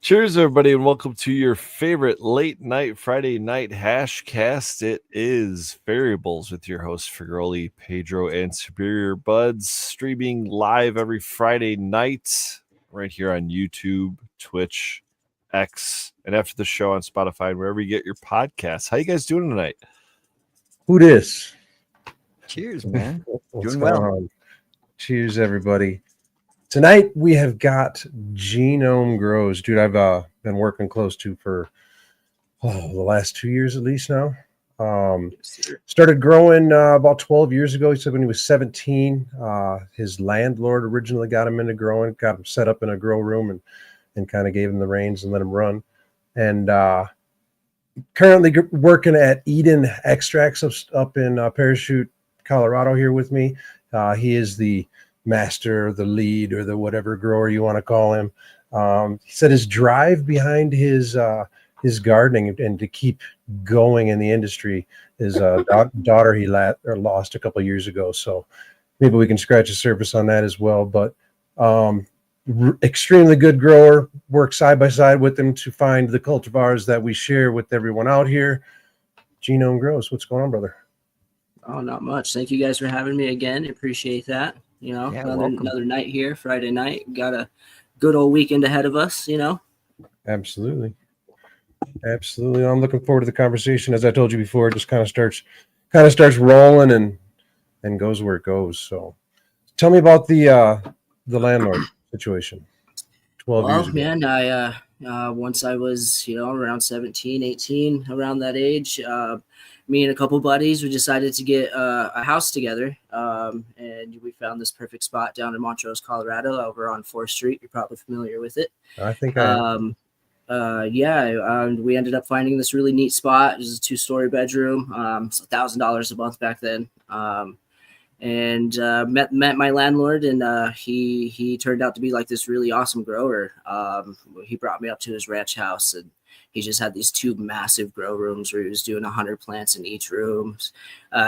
Cheers, everybody, and welcome to your favorite late night Friday night hashcast. It is Variables with your hosts Figuroli, Pedro, and Superior Buds, streaming live every Friday night right here on YouTube, Twitch, X, and after the show on Spotify and wherever you get your podcasts. How you guys doing tonight? Who dis? Cheers, man. What's Doing going well. on? Cheers, everybody. Tonight we have got Genome Grows. Dude, I've been working close to for the last 2 years at least now. Started growing about 12 years ago. He said when he was 17. His landlord originally got him into growing, got him set up in a grow room and kind of gave him the reins and let him run. And currently working at Eden Extracts up in Parachute, Colorado here with me. He is the master, the lead, or the whatever grower you want to call him. He said his drive behind his gardening and to keep going in the industry is a daughter he lost a couple of years ago. So maybe we can scratch the surface on that as well. But extremely good grower. Work side by side with him to find the cultivars that we share with everyone out here. Genome Grows. What's going on, brother? Oh, not much. Thank you guys for having me again. Appreciate that. You know, Yeah, another night here, Friday night. Got a good old weekend ahead of us, you know. Absolutely. I'm looking forward to the conversation. As I told you before, it just kind of starts rolling and goes where it goes. So tell me about the landlord situation 12 years ago. Man, I once I was, around 17, 18, around that age, me and a couple buddies, we decided to get a house together, and we found this perfect spot down in Montrose, Colorado, over on 4th Street. You're probably familiar with it. I think I am. We ended up finding this really neat spot. It was a 2-story bedroom. It's $1,000 a month back then. And met my landlord, and he turned out to be like this really awesome grower. He brought me up to his ranch house, and he just had these 2 massive grow rooms where he was doing 100 plants in each room.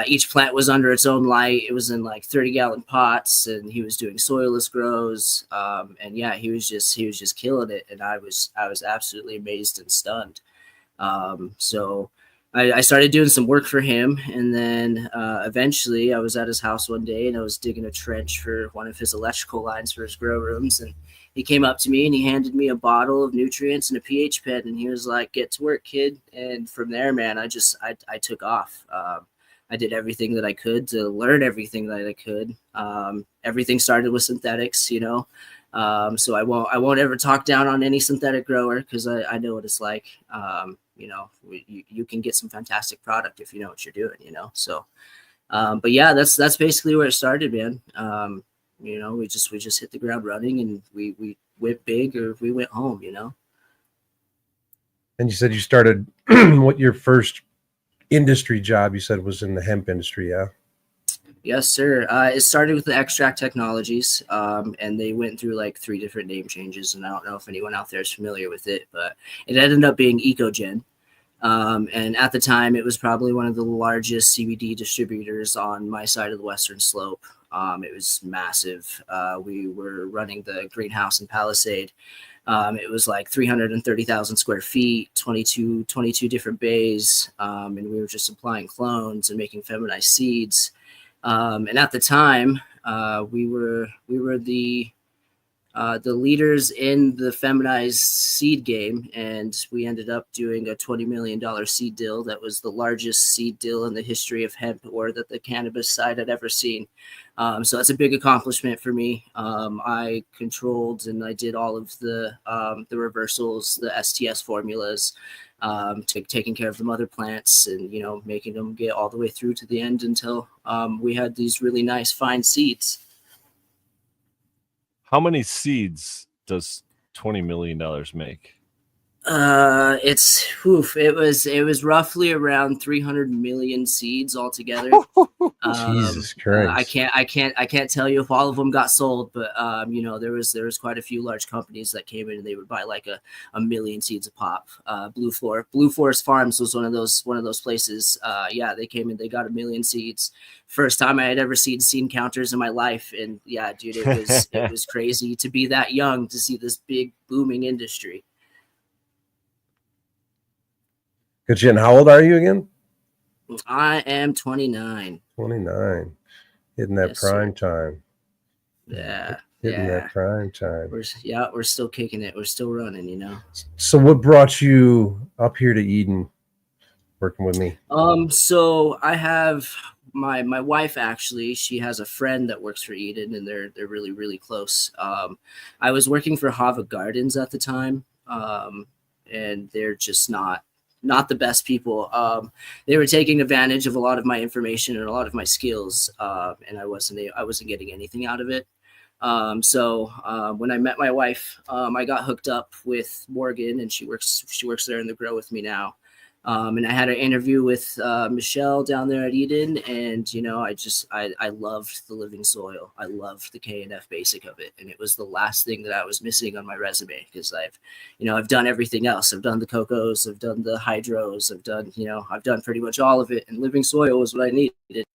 Each plant was under its own light. It was in like 30-gallon pots, and he was doing soilless grows. And yeah, he was just killing it, and I was absolutely amazed and stunned. So I started doing some work for him, and then eventually I was at his house one day, and I was digging a trench for one of his electrical lines for his grow rooms, and he came up to me and he handed me a bottle of nutrients and a pH pen, and he was like, "Get to work, kid." And from there, man, I took off. I did everything that I could to learn everything that I could. Everything started with synthetics, you know. So I won't ever talk down on any synthetic grower, because I know what it's like. You can get some fantastic product if you know what you're doing, you know. So, but yeah, that's basically where it started, man. We just hit the ground running, and we went big or we went home, you know. And you said you started what your first industry job you said was in the hemp industry, yeah? Yes, sir. It started with the Extract Technologies, and they went through like 3 different name changes, and I don't know if anyone out there is familiar with it, but it ended up being EcoGen. And at the time, it was probably one of the largest CBD distributors on my side of the Western Slope. It was massive. We were running the greenhouse in Palisade. It was like 330,000 square feet, 22 different bays, and we were just supplying clones and making feminized seeds. And at the time, we were the leaders in the feminized seed game, and we ended up doing a $20 million seed deal that was the largest seed deal in the history of hemp, or that the cannabis side had ever seen. So that's a big accomplishment for me. I controlled and I did all of the reversals, the STS formulas, taking care of the mother plants, and making them get all the way through to the end until we had these really nice fine seeds. How many seeds does $20 million make? It was roughly around 300 million seeds altogether. Jesus Christ. I can't tell you if all of them got sold, but there was quite a few large companies that came in and they would buy like a million seeds a pop. Blue Forest Farms was one of those places. They came in, they got 1 million seeds. First time I had ever seen seed counters in my life, and yeah, dude, it was crazy to be that young to see this big booming industry. Good shit. And how old are you again? I am 29. 29. Hitting that Yes, sir. prime time. Yeah. Hitting Yeah. that prime time. We're still kicking it. We're still running, you know. So what brought you up here to Eden working with me? So I have my wife, actually, she has a friend that works for Eden, and they're really, really close. I was working for Hava Gardens at the time. And they're just not the best people. They were taking advantage of a lot of my information and a lot of my skills, and I wasn't getting anything out of it. So when I met my wife, I got hooked up with Morgan, and she works there in the grow with me now. And I had an interview with Michelle down there at Eden, and I loved the living soil. I loved the K&F basic of it, and it was the last thing that I was missing on my resume, because I've done everything else. I've done the cocos, I've done the hydros, I've done pretty much all of it, and living soil was what I needed. And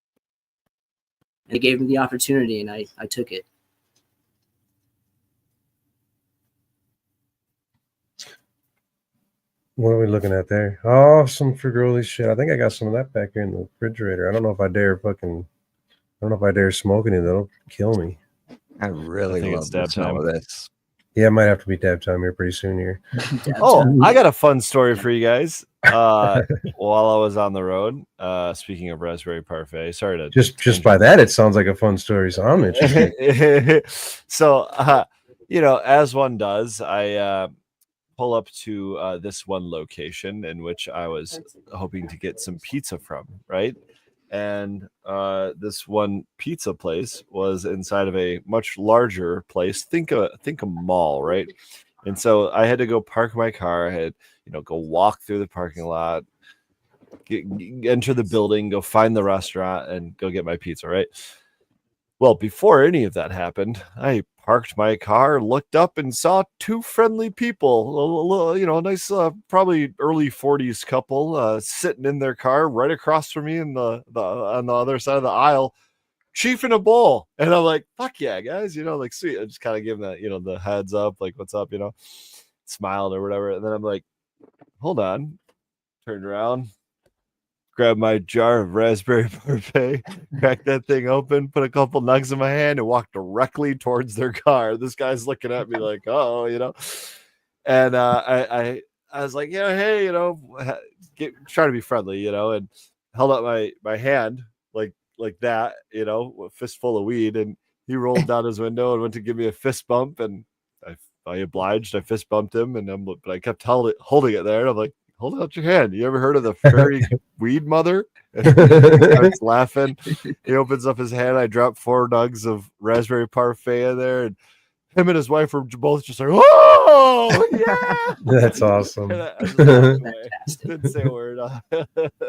it gave me the opportunity, and I took it. What are we looking at there? Oh, some Frigroli shit. I think I got some of that back here in the refrigerator. I don't know if I dare smoke any. That'll kill me. I really think love it's the dab smell time. of this. Yeah, it might have to be dab time here pretty soon here. Oh, I got a fun story for you guys. While I was on the road, speaking of raspberry parfait, sorry to Just by that, it sounds like a fun story. So I'm interested. So, as one does, I pull up to this one location in which I was hoping to get some pizza from, right? And this one pizza place was inside of a much larger place. Think a mall, right? And so I had to go park my car. I had go walk through the parking lot, enter the building, go find the restaurant, and go get my pizza, right? Well, before any of that happened, I parked my car, looked up, and saw two friendly people, a nice, probably early 40s couple, sitting in their car right across from me on the other side of the aisle, chiefing a bowl. And I'm like, fuck yeah, guys, like, sweet. I just kind of give them that, the heads up, like, what's up, smiled or whatever. And then I'm like, hold on, turned around, grabbed my jar of raspberry parfait, cracked that thing open, put a couple nugs in my hand, and walked directly towards their car. This guy's looking at me like, oh, and I was like, hey, try to be friendly, and held up my hand like that, a fistful of weed, and he rolled down his window and went to give me a fist bump, and I obliged. I fist bumped him, but I kept holding it there, and I'm like, hold out your hand. You ever heard of the fairy weed mother? And he starts laughing. He opens up his hand. I drop 4 nugs of raspberry parfait in there, and him and his wife were both just like, "Oh, yeah!" That's awesome. I just walked away. Didn't say a word.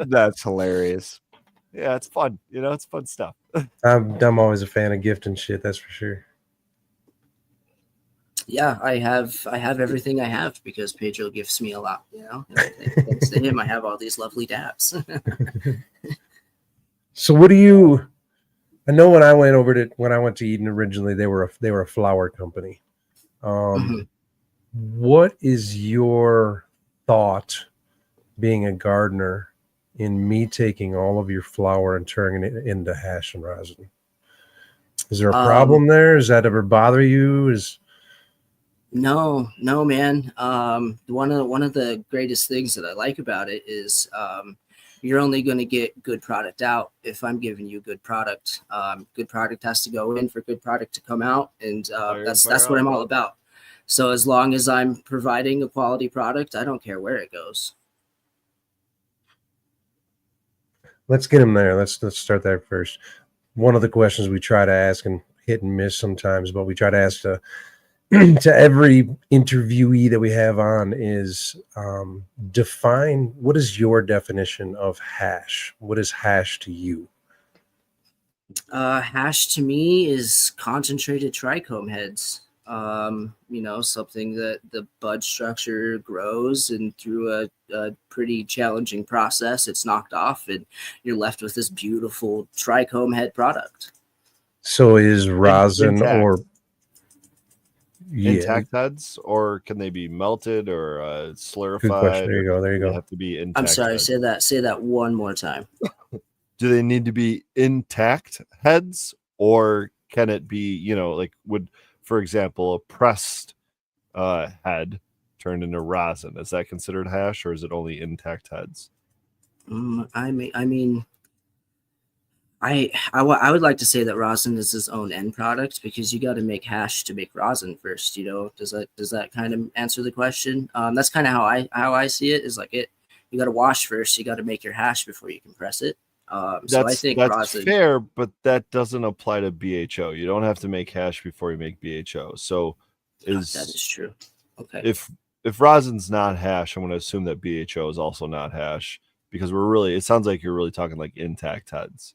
That's hilarious. Yeah, it's fun. It's fun stuff. I'm always a fan of gift and shit. That's for sure. Yeah, I have everything I have because Pedro gifts me a lot. Thanks to him, I have all these lovely dabs. So what do you? I know when I went to Eden originally, they were a flower company. What is your thought, being a gardener, in me taking all of your flower and turning it into hash and rosin? Is there a problem there? Does that ever bother you? No, man. One of the greatest things that I like about it is you're only going to get good product out if I'm giving you good product. Good product has to go in for good product to come out, and that's what I'm all about. So as long as I'm providing a quality product, I don't care where it goes. Let's get him there. Let's start there first. One of the questions we try to ask, and hit and miss sometimes, but we try to ask to every interviewee that we have on is define, what is your definition of hash? What is hash to you? Hash to me is concentrated trichome heads. Something that the bud structure grows, and through a pretty challenging process, it's knocked off, and you're left with this beautiful trichome head product. So is rosin intact. or Yeah, intact heads, or can they be melted or slurified? good question. There you go. There you Do they go. have to be intact I'm sorry. heads? Say that one more time. Do they need to be intact heads, or can it be, like would, for example, a pressed head turned into rosin? Is that considered hash, or is it only intact heads? I would like to say that rosin is its own end product, because you got to make hash to make rosin first. Does that kind of answer the question? That's kind of how I see it. Is like it. You got to wash first. You got to make your hash before you can press it. So I think That's rosin. fair, but that doesn't apply to BHO. You don't have to make hash before you make BHO. So That is true. Okay. if rosin's not hash, I'm going to assume that BHO is also not hash, because it sounds like you're really talking like intact heads.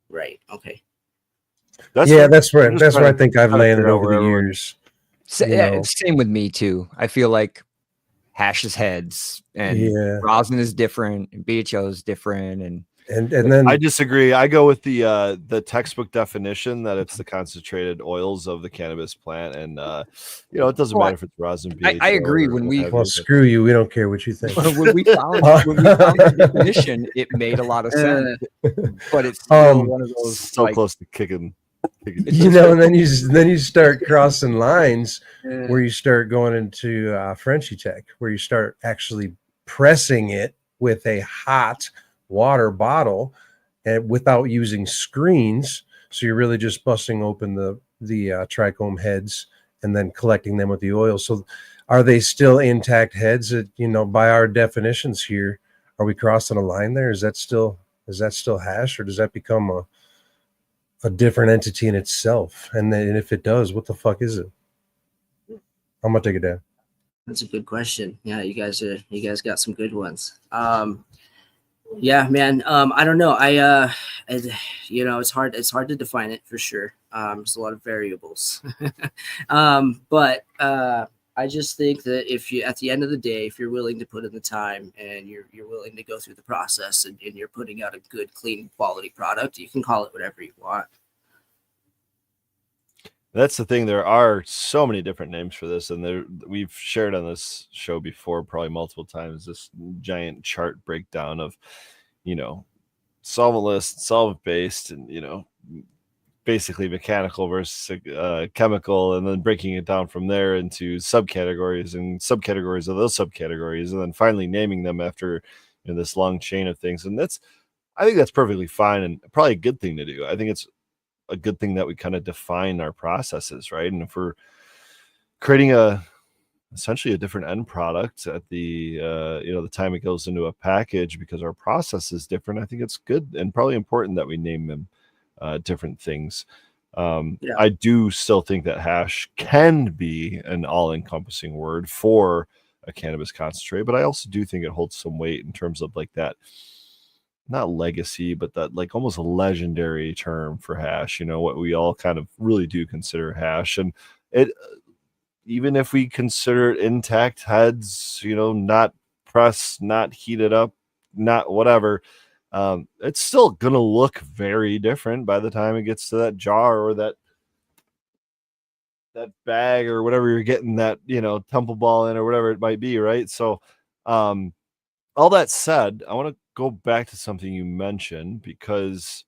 Right. Okay. That's where I think I've landed over the years. Same with me too. I feel like hash is heads, and rosin is different, and BHO is different, and then I disagree. I go with the textbook definition that it's the concentrated oils of the cannabis plant, and it doesn't matter if it's rosin. BHO, I agree. When screw you, we don't care what you think. when we found the definition, it made a lot of sense, but it's still one of those so close to kicking. And then you start crossing lines where you start going into Frenchy tech, where you start actually pressing it with a hot water bottle and without using screens. So you're really just busting open the trichome heads and then collecting them with the oil. So are they still intact heads? By our definitions here, are we crossing a line there? Is that still hash, or does that become a different entity in itself? And if it does, what the fuck is it? I'm gonna take it down. That's a good question. Yeah, you guys got some good ones. Yeah, man. I don't know. It's hard to define it for sure. There's a lot of variables. But I just think that if you, at the end of the day, if you're willing to put in the time and you're willing to go through the process, and you're putting out a good, clean, quality product, you can call it whatever you want. That's the thing. There are so many different names for this, and we've shared on this show before, probably multiple times, this giant chart breakdown of, solventless, solvent-based, and basically mechanical versus chemical, and then breaking it down from there into subcategories and subcategories of those subcategories, and then finally naming them after this long chain of things. And I think that's perfectly fine and probably a good thing to do. I think it's a good thing that we kind of define our processes, right? And if we're creating essentially a different end product at the the time it goes into a package, because our process is different, I think it's good and probably important that we name them different things. I do still think that hash can be an all-encompassing word for a cannabis concentrate, but I also do think it holds some weight in terms of like that, not legacy, but that like almost a legendary term for hash, what we all kind of really do consider hash. And it, even if we consider intact heads, not pressed, not heated up, not whatever, it's still going to look very different by the time it gets to that jar or that bag or whatever you're getting that, tumble ball in or whatever it might be. Right. So, all that said, I want to go back to something you mentioned, because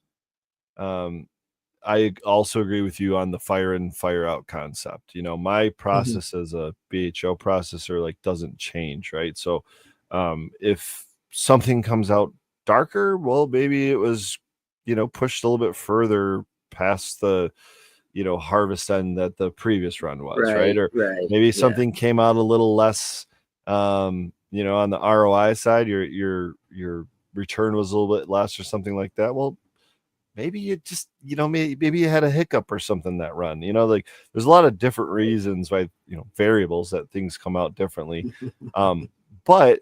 I also agree with you on the fire in, fire out concept. My process as a BHO processor doesn't change, right? So if something comes out darker, well, maybe it was, pushed a little bit further past the, harvest end that the previous run was, right? Or maybe something came out a little less, on the ROI side, your return was a little bit less or something like that. Well, maybe you just, maybe you had a hiccup or something that run, there's a lot of different reasons why, variables that things come out differently. But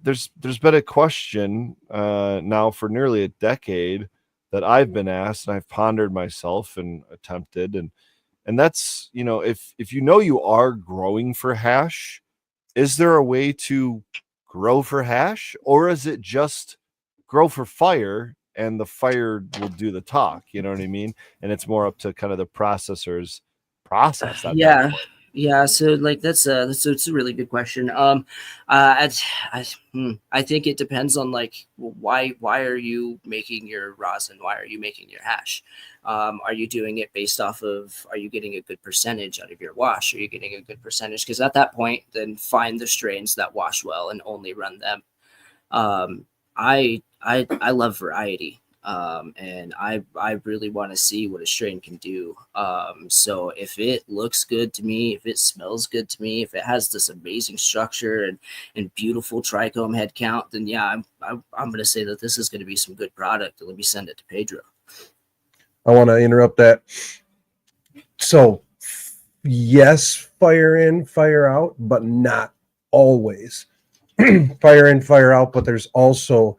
there's been a question now for nearly a decade that I've been asked, and I've pondered myself and attempted. And that's, if you are growing for hash, is there a way to grow for hash, or is it just grow for fire and the fire will do the talk? You know what I mean? And it's more up to kind of the processor's process that? Yeah. Yeah, so like that's a really good question. I, I think it depends on like why are you making your rosin? Why are you making your hash? Are you doing it based off of, are you getting a good percentage out of your wash? Are you getting a good percentage? Because at that point, then find the strains that wash well and only run them. I love variety. And I really want to see what a strain can do. So if it looks good to me, if it smells good to me, if it has this amazing structure and beautiful trichome head count, then yeah, I'm going to say that this is going to be some good product. Let me send it to Pedro. I want to interrupt that. So yes, fire in, fire out, but not always. Fire in, fire out, but there's also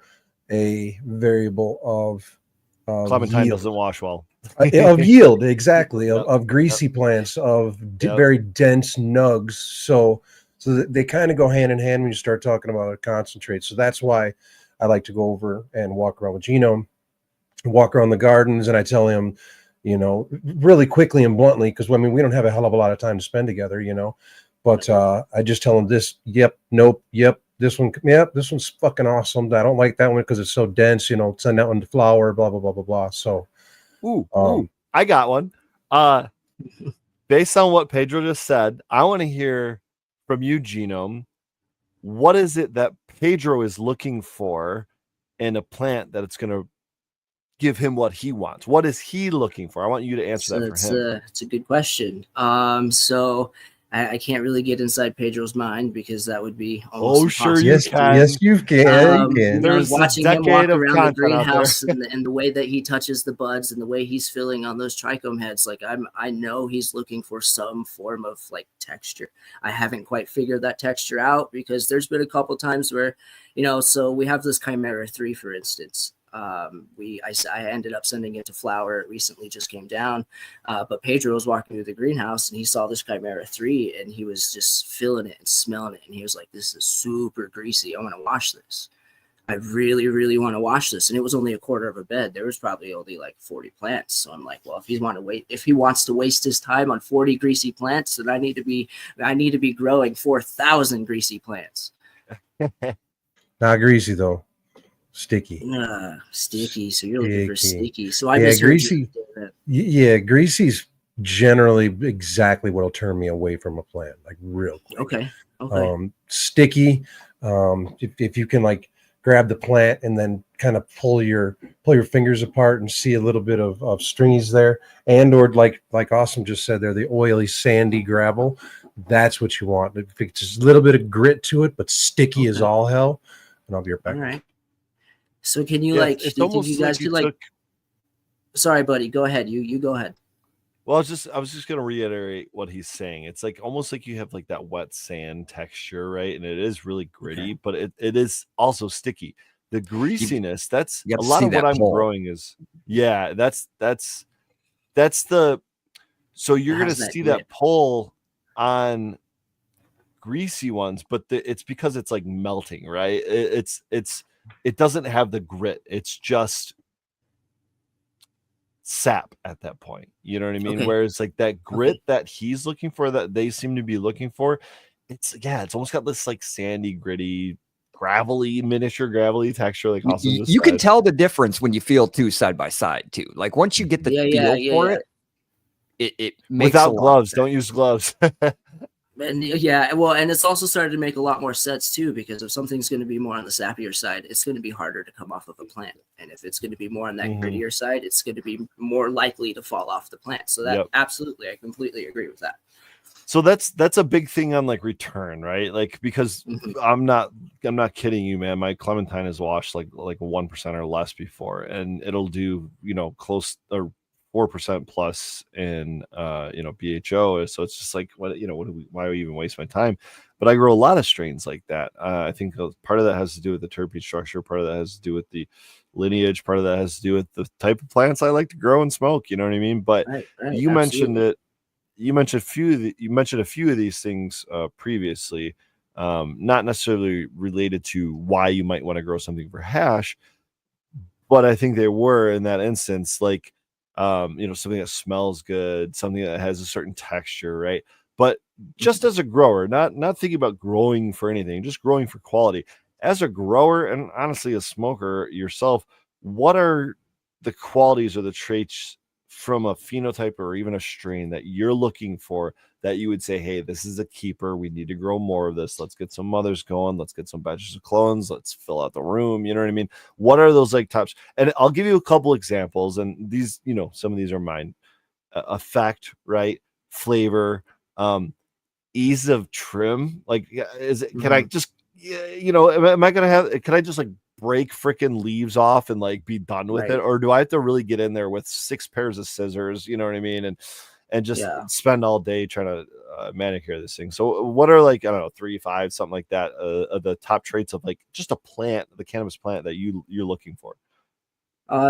a variable of Clementine yield. doesn't wash well. Of yield, exactly, Yep. of greasy plants, of Yep. very dense nugs. So they kind of go hand in hand when you start talking about a concentrate. So that's why I like to go over and walk around with Genome, walk around the gardens, and I tell him, really quickly and bluntly, because I mean, we don't have a hell of a lot of time to spend together, but I just tell him this, yep, nope, yep, this one, yep, this one's fucking awesome. I don't like that one because it's so dense, send that one to flower, blah, blah, blah, blah, blah. So, Ooh, I got one. Based on what Pedro just said, I want to hear from you, Genome. What is it that Pedro is looking for in a plant that it's going to give him what he wants? What is he looking for? I want you to answer that for him. It's a good question. So I can't really get inside Pedro's mind because that would be almost sure impossible. you can. Yes, you can. You can. There's watching a him walk decade of around the content out there. greenhouse and the way that he touches the buds and the way he's feeling on those trichome heads, like I know he's looking for some form of like texture. I haven't quite figured that texture out because there's been a couple times where, so we have this Chimera 3, for instance. I ended up sending it to flower. It recently just came down, but Pedro was walking through the greenhouse and he saw this Chimera 3 and he was just feeling it and smelling it, and he was like, this is super greasy, I want to wash this. I really, really want to wash this. And it was only a quarter of a bed. There was probably only like 40 plants. So I'm like, well, if he wants to waste his time on 40 greasy plants, then I need to be growing 4,000 greasy plants. Not greasy though. Sticky. Sticky. So you're looking for sticky. So I misheard greasy. Yeah, greasy's generally exactly what'll turn me away from a plant, like real quick. Okay. Sticky. If you can like grab the plant and then kind of pull your fingers apart and see a little bit of stringies there, and or like Awesome just said there, the oily sandy gravel. That's what you want. If it's just a little bit of grit to it, but sticky as all hell. And I'll be right back. All right. So can you it's almost you guys like sorry, buddy, go ahead. You go ahead. Well, I was just going to reiterate what he's saying. It's like almost like you have like that wet sand texture, right? And it is really gritty, but it is also sticky. The greasiness, that's a lot of what I'm growing is, that's the, so you're going to see that pull on greasy ones, but it's because it's like melting, right? It doesn't have the grit. It's just sap at that point. You know what I mean? Whereas like that grit that he's looking for, that they seem to be looking for, it's almost got this like sandy, gritty, miniature gravelly texture. Like Austin just you said. can tell the difference when you feel two side by side too. Like once you get the feel for it makes without gloves. Don't use gloves. And and it's also started to make a lot more sense too, because if something's going to be more on the sappier side, it's going to be harder to come off of a plant, and if it's going to be more on that grittier side, it's going to be more likely to fall off the plant. So that absolutely, I completely agree with that. So that's a big thing on like return, right? Like because I'm not kidding you, man. My Clementine is washed like 1% or less before, and it'll do close or 4% plus in BHO. So it's just like why do we even waste my time? But I grow a lot of strains like that. I think part of that has to do with the terpene structure, part of that has to do with the lineage, part of that has to do with the type of plants I like to grow and smoke, you know what I mean? But you mentioned it, you mentioned a few of these things previously, not necessarily related to why you might want to grow something for hash, but I think they were in that instance. Like something that smells good, something that has a certain texture, right? But just as a grower, not thinking about growing for anything, just growing for quality. As a grower and honestly a smoker yourself, what are the qualities or the traits from a phenotype or even a strain that you're looking for that you would say, hey, this is a keeper. We need to grow more of this. Let's get some mothers going. Let's get some batches of clones. Let's fill out the room. You know what I mean? What are those like tops? And I'll give you a couple examples. And these, some of these are mine. Effect, right? Flavor, ease of trim. Like, can I just, am I going to can I just like break freaking leaves off and like be done with it? Or do I have to really get in there with 6 pairs of scissors? You know what I mean? And just spend all day trying to manicure this thing. So what are like, I don't know, 3, 5, something like that, the top traits of like just a plant, the cannabis plant that you're looking for?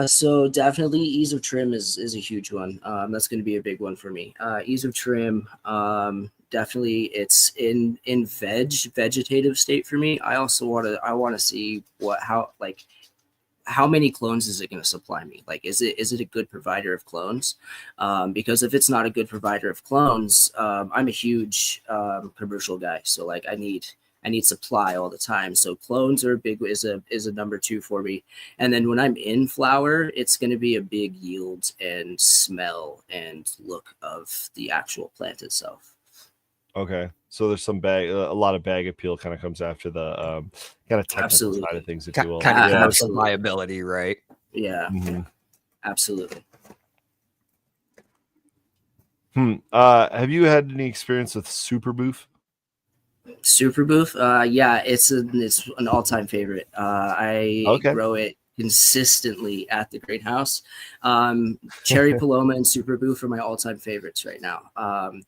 So definitely ease of trim is a huge one. That's going to be a big one for me. Ease of trim, definitely it's in vegetative state for me. I also want to see how many clones is it going to supply me? Like, is it a good provider of clones? Because if it's not a good provider of clones, I'm a huge commercial guy. So like I need supply all the time. So clones are is a number 2 for me. And then when I'm in flower, it's going to be a big yield and smell and look of the actual plant itself. Okay, so there's some a lot of bag appeal kind of comes after the kind of technical side of things, if you will. Kind of commercial viability, right? Yeah, absolutely. Have you had any experience with Super Boof? Super Boof, yeah, it's an all-time favorite. I grow it consistently at the greenhouse. Cherry Paloma and Super Boof are my all-time favorites right now.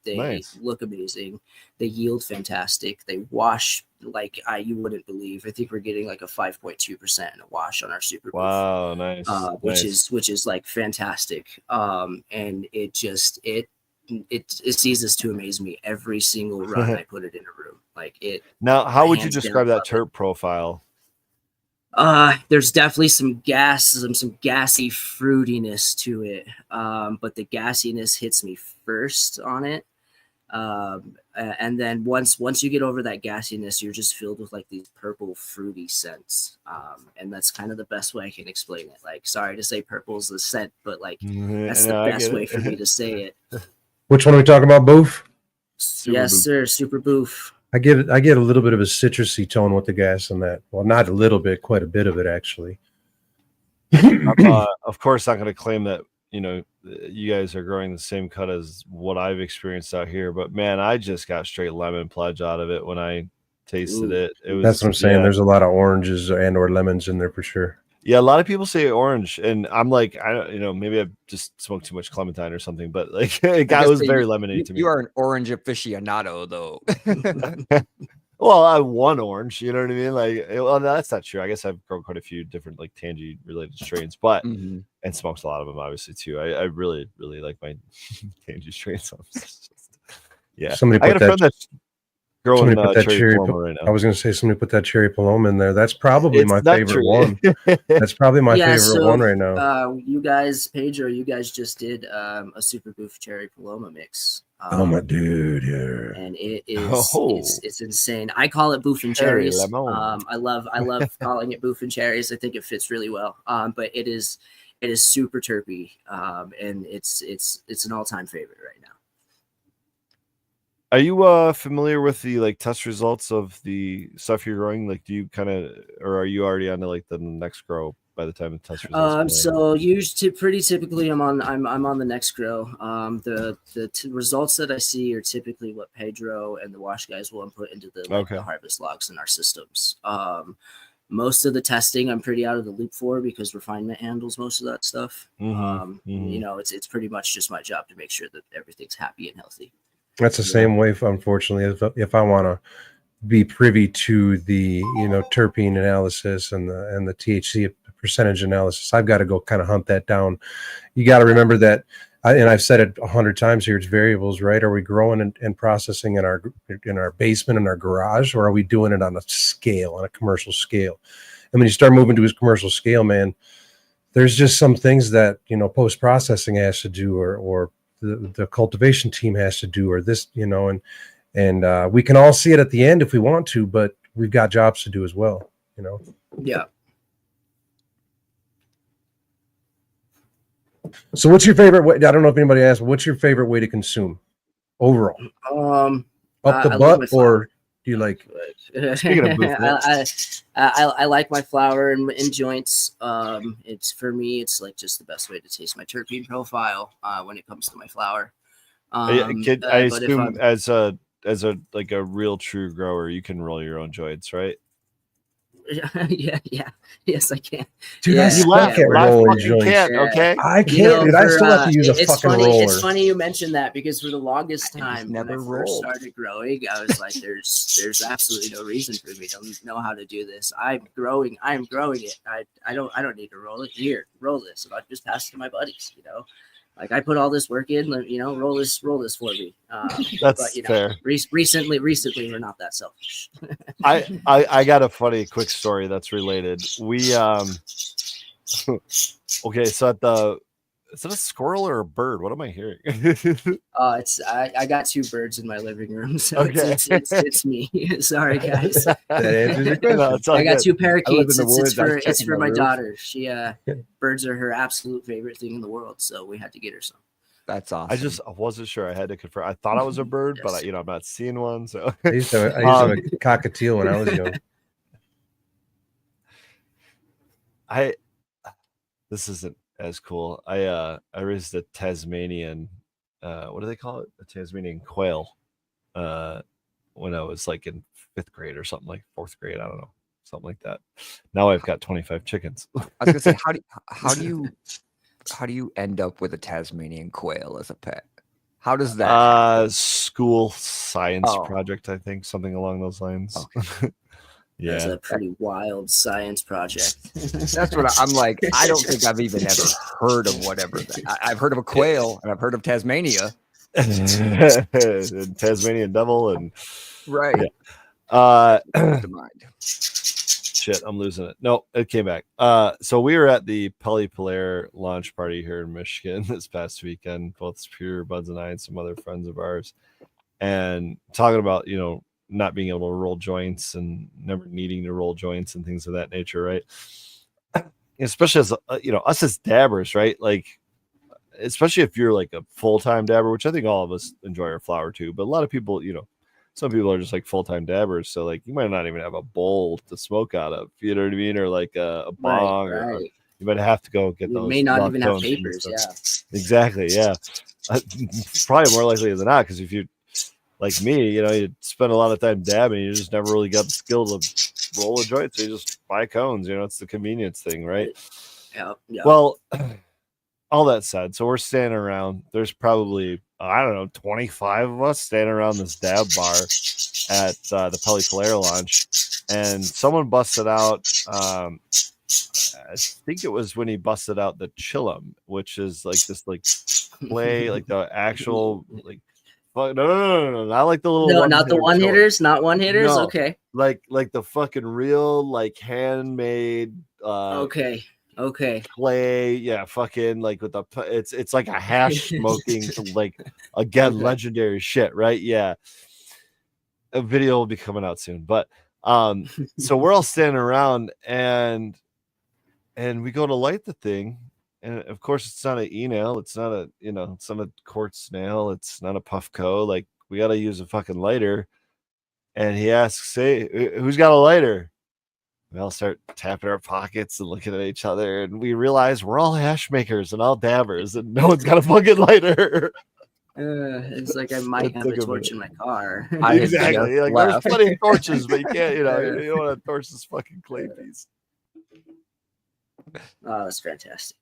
They look amazing. They yield fantastic. They wash like you wouldn't believe. I think we're getting like a 5.2% in a wash on our Super Boof. Wow, nice. Which is like fantastic. And it ceases to amaze me every single run I put it in a room. Like it. Now, how would you describe that terp profile? There's definitely some gassy fruitiness to it. But the gassiness hits me first on it. And then once you get over that gassiness, you're just filled with like these purple fruity scents. And that's kind of the best way I can explain it. Like, sorry to say purple's the scent, but like that's the best way for me to say it. Which one are we talking about, Boof? Yes, sir. Super Boof. I get a little bit of a citrusy tone with the gas in that. Well, not a little bit, quite a bit of it actually. Of course, not going to claim that you guys are growing the same cut as what I've experienced out here, but man, I just got straight lemon pledge out of it when I tasted it. That's what I'm saying. There's a lot of oranges and/or lemons in there for sure. Yeah, a lot of people say orange, and I'm like, maybe I've just smoked too much clementine or something, but like it was very lemony to me. You are an orange aficionado, though. Well, I one orange, you know what I mean? Like, well, no, that's not true. I guess I've grown quite a few different like tangy related strains, but and smoked a lot of them, obviously too. I really, really like my tangy strains. Yeah, somebody I got a friend that's growing cherry Paloma right now. I was going to say somebody put that cherry Paloma in there. That's probably my favorite one. That's probably my favorite one right now. You guys, Pedro, you guys just did a Super Boof cherry Paloma mix. Oh my dude, yeah. And it is it's insane. I call it Boof and Cherries. I love calling it Boof and Cherries. I think it fits really well. But it is super terpy. And it's an all-time favorite right now. Are you familiar with the like test results of the stuff you're growing? Like, do you or are you already on to like the next grow by the time the test results? So pretty typically I'm on the next grow. The results that I see are typically what Pedro and the wash guys will input into the harvest logs in our systems. Most of the testing I'm pretty out of the loop for because refinement handles most of that stuff. It's pretty much just my job to make sure that everything's happy and healthy. That's the same way, unfortunately, if I want to be privy to the terpene analysis and the THC percentage analysis, I've got to go kind of hunt that down. You got to remember that, and I've said it 100 times here, it's variables, right? Are we growing and processing in our basement, in our garage, or are we doing it on a commercial scale? And when you start moving to a commercial scale, man, there's just some things that, post processing has to do, or the cultivation team has to do, or this, and we can all see it at the end if we want to, but we've got jobs to do as well, Yeah. So what's your favorite way? I don't know if anybody asked, but what's your favorite way to consume overall? Up the butt, or do you like? Speaking of I like my flower in joints. It's for me, it's like just the best way to taste my terpene profile when it comes to my flower. I assume as a like a real true grower, you can roll your own joints, right? Yeah, yes, I can. Dude, yeah, I suck at rolling joints. Can't, okay, I can't, dude. I still have to use a fucking roller. It's funny you mentioned that, because for the longest time when I never first rolled. started growing, I was like, "There's absolutely no reason for me to know how to do this. I'm growing it. I don't need to roll it. Here, roll this, and I'll just pass it to my buddies. Like, I put all this work in, roll this for me. That's but, fair. Recently, we're not that selfish. I got a funny quick story that's related. We okay, so is it a squirrel or a bird? What am I hearing? I got two birds in my living room, so Okay. it's me. Sorry, guys. That answers your question. No, it's all I got good. two parakeets. I live in the It's woods. for my daughter. She birds are her absolute favorite thing in the world, so we had to get her some. That's awesome. I wasn't sure. I had to confirm. I thought I was a bird, Yes. but I'm not seeing one. So I used to have a cockatiel when I was young. This isn't as cool. I raised a Tasmanian, what do they call it? A Tasmanian quail, when I was like in 5th grade or something, like 4th grade. I don't know, something like that. Now I've got 25 chickens. I was gonna say, how do you end up with a Tasmanian quail as a pet? How does that happen? School science project, I think, something along those lines. Okay. Yeah, It's a pretty wild science project. That's what I'm like. I don't think I've even ever heard of whatever. I've heard of a quail, and I've heard of Tasmania, and Tasmanian devil, and right. yeah. Mind. Shit, I'm losing it. No, it came back. So we were at the Polypolaire launch party here in Michigan this past weekend, both Superior Buds and I and some other friends of ours, and talking about, not being able to roll joints and never needing to roll joints and things of that nature, right? Especially as us as dabbers, right? Like, especially if you're like a full-time dabber, which I think all of us enjoy our flower too, but a lot of people, some people are just like full-time dabbers, so like you might not even have a bowl to smoke out of, you know what I mean, or like a bong, right. or you might have to go get those. You may not even have cones and papers. stuff. Yeah, Exactly. Yeah, probably more likely than not, because if you, like me, you spend a lot of time dabbing, you just never really got the skill to roll a joint, so you just buy cones. It's the convenience thing, right? yeah. Well, all that said, so we're standing around. There's probably, I don't know, 25 of us standing around this dab bar at the Polypolaire launch, and someone busted out. I think it was when he busted out the Chillum, which is like this like clay, like the actual like. No, not like the little. No, not the one hitters, not one hitters. No, okay, like the fucking real, like handmade. Okay. Clay, yeah, fucking like with the it's like a hash smoking, like again, legendary shit, right? Yeah, a video will be coming out soon, but so we're all standing around and we go to light the thing. And of course, it's not an e-nail. It's not a, it's not a quartz nail. It's not a Puffco. Like, we got to use a fucking lighter. And he asks, "Hey, who's got a lighter?" We all start tapping our pockets and looking at each other. And we realize we're all hash makers and all dabbers, and no one's got a fucking lighter. It's like I might have a torch in my car. Exactly. Like, there's plenty of torches, but you can't, you don't want to torch this fucking clay piece. Oh, that's fantastic.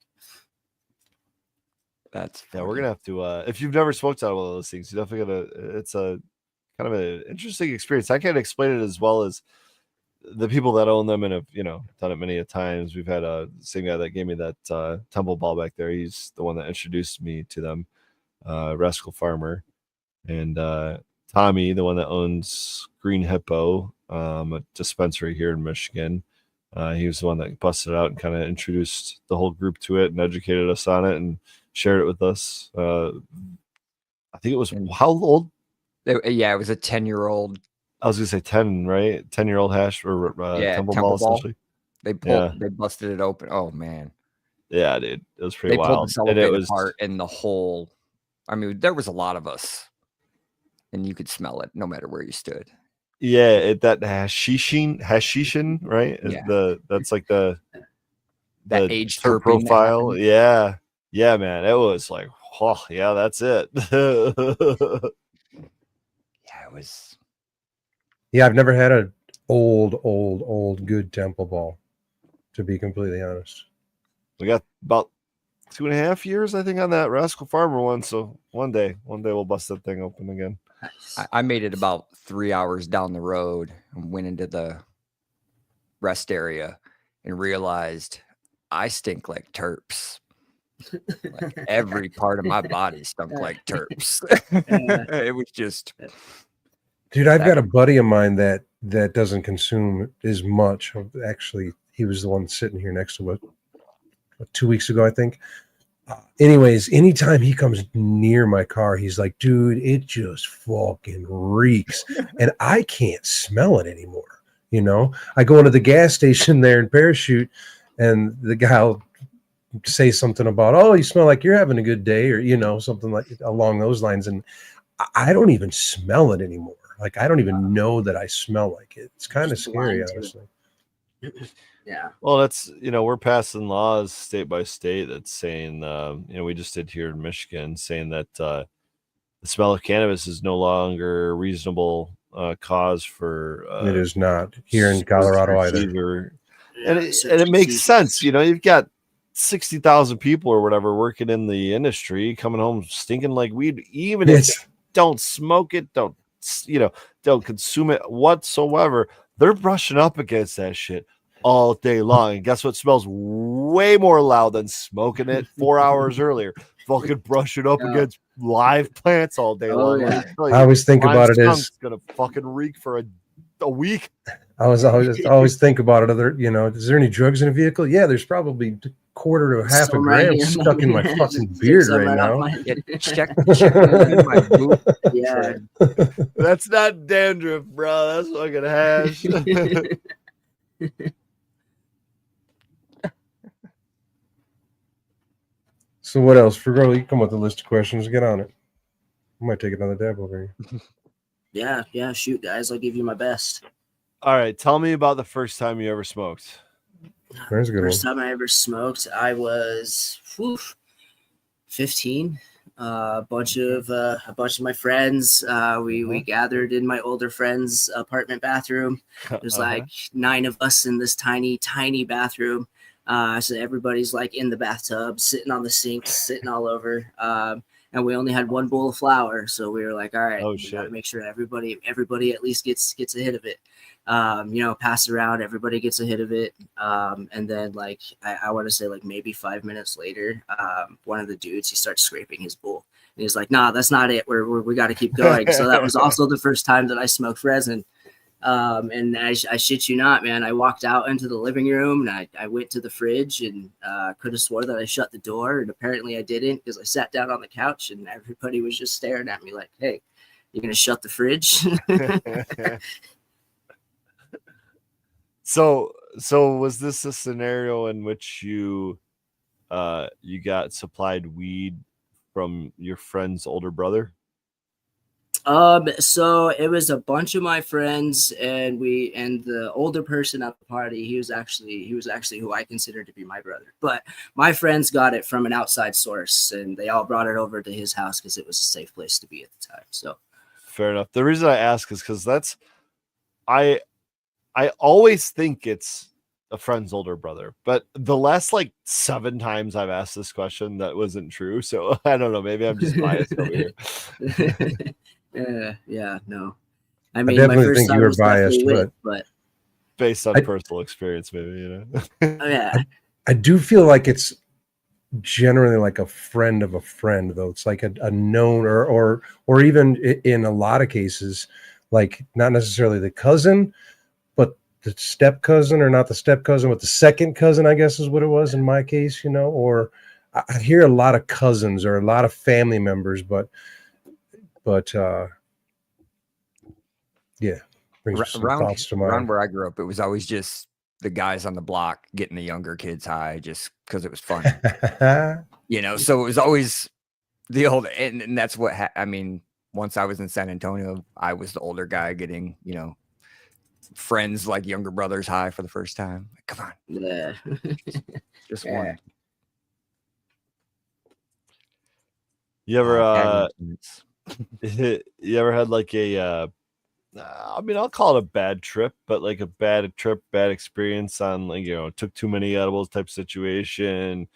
That's funny. Yeah, we're gonna have to if you've never smoked out one of those things, you're definitely gonna, it's a kind of an interesting experience. I can't explain it as well as the people that own them and have done it many a times. We've had a same guy that gave me that tumble ball back there. He's the one that introduced me to them, Rascal Farmer, and Tommy, the one that owns Green Hippo, a dispensary here in Michigan. He was the one that busted it out and kind of introduced the whole group to it and educated us on it and shared it with us. I think it was how old? Yeah, it was a 10-year-old. I was gonna say 10, right? 10-year-old hash or temple ball essentially. They busted it open. Oh man. Yeah, dude, it was pretty wild. They pulled the cellophane apart, and the whole. I mean, there was a lot of us, and you could smell it no matter where you stood. Yeah, that hashishin, right? Yeah. That's like the age terp profile. Yeah, man, it was like, oh yeah, that's it. Yeah, it was. Yeah, I've never had an old good temple ball, to be completely honest. We got about 2.5 years, I think, on that Rascal Farmer one. So one day we'll bust that thing open again. I made it about 3 hours down the road and went into the rest area and realized I stink like terps. Like every part of my body stunk like terps. It was just. Dude, I've got a buddy of mine that doesn't consume as much. Actually, he was the one sitting here next to us 2 weeks ago, I think. Anyways, anytime he comes near my car, he's like, dude, it just fucking reeks. And I can't smell it anymore. You know, I go into the gas station there in Parachute, and the guy will say something about, oh, you smell like you're having a good day, or, you know, something like along those lines. And I don't even smell it anymore. Like, I don't even know that I smell like it. It's kind of scary, honestly. Yeah. Well, that's, we're passing laws state by state that's saying, we just did here in Michigan, saying that the smell of cannabis is no longer a reasonable cause for. It is not here in Colorado either. And it makes sense. You've got 60,000 people or whatever working in the industry coming home stinking like weed, even if they don't smoke it, don't consume it whatsoever. They're brushing up against that shit all day long. And guess what smells way more loud than smoking it 4 hours earlier? Fucking brushing up against live plants all day long. Yeah. I always think about it as gonna fucking reek for a week. I always think about it. Is there any drugs in a vehicle? Yeah, there's probably a quarter to half a gram stuck in my fucking beard right now. Check my boot. Yeah. That's not dandruff, bro. That's fucking hash. So what else? For girl, you come with a list of questions. Get on it. I might take another dab over here. Yeah. Shoot, guys. I'll give you my best. All right. Tell me about the first time you ever smoked. There's a good First time I ever smoked, I was 15. A bunch of my friends. We gathered in my older friend's apartment bathroom. There's like 9 of us in this tiny bathroom. So everybody's like in the bathtub, sitting on the sinks, sitting all over. And we only had one bowl of flour, so we were like, all right, we gotta make sure everybody at least gets a hit of it. Pass around, everybody gets a hit of it. And then like I want to say like maybe 5 minutes later, one of the dudes, he starts scraping his bowl. And he's like, nah, that's not it. We got to keep going. So that was also the first time that I smoked resin. And I shit you not, man, I walked out into the living room and I went to the fridge and could have swore that I shut the door, and apparently I didn't, because I sat down on the couch and everybody was just staring at me like, hey, you're gonna shut the fridge? So was this a scenario in which you got supplied weed from your friend's older brother? So it was a bunch of my friends, and the older person at the party, he was actually who I consider to be my brother. But my friends got it from an outside source, and they all brought it over to his house because it was a safe place to be at the time. So fair enough. The reason I ask is because I always think it's a friend's older brother, but the last like 7 times I've asked this question, that wasn't true. So I don't know. Maybe I'm just biased over here. No. I mean, I definitely think you were biased, but based on personal experience, maybe, yeah. I do feel like it's generally like a friend of a friend, though. It's like a known or even in a lot of cases, like not necessarily the cousin, but step cousin, or not the step cousin, but the second cousin, I guess is what it was in my case, you know, or I hear a lot of cousins or a lot of family members, but yeah, brings some thoughts to around mind. where I grew up, it was always just the guys on the block getting the younger kids high just because it was fun. You know, so it was always the old, and that's what I mean. Once I was in San Antonio, I was the older guy getting, you know, friends like younger brothers high for the first time. Like, come on, Yeah. just Yeah. one. You ever Influence. you ever had like a I mean, I'll call it a bad trip, but like a bad trip, bad experience on, like, you know, took too many edibles type situation,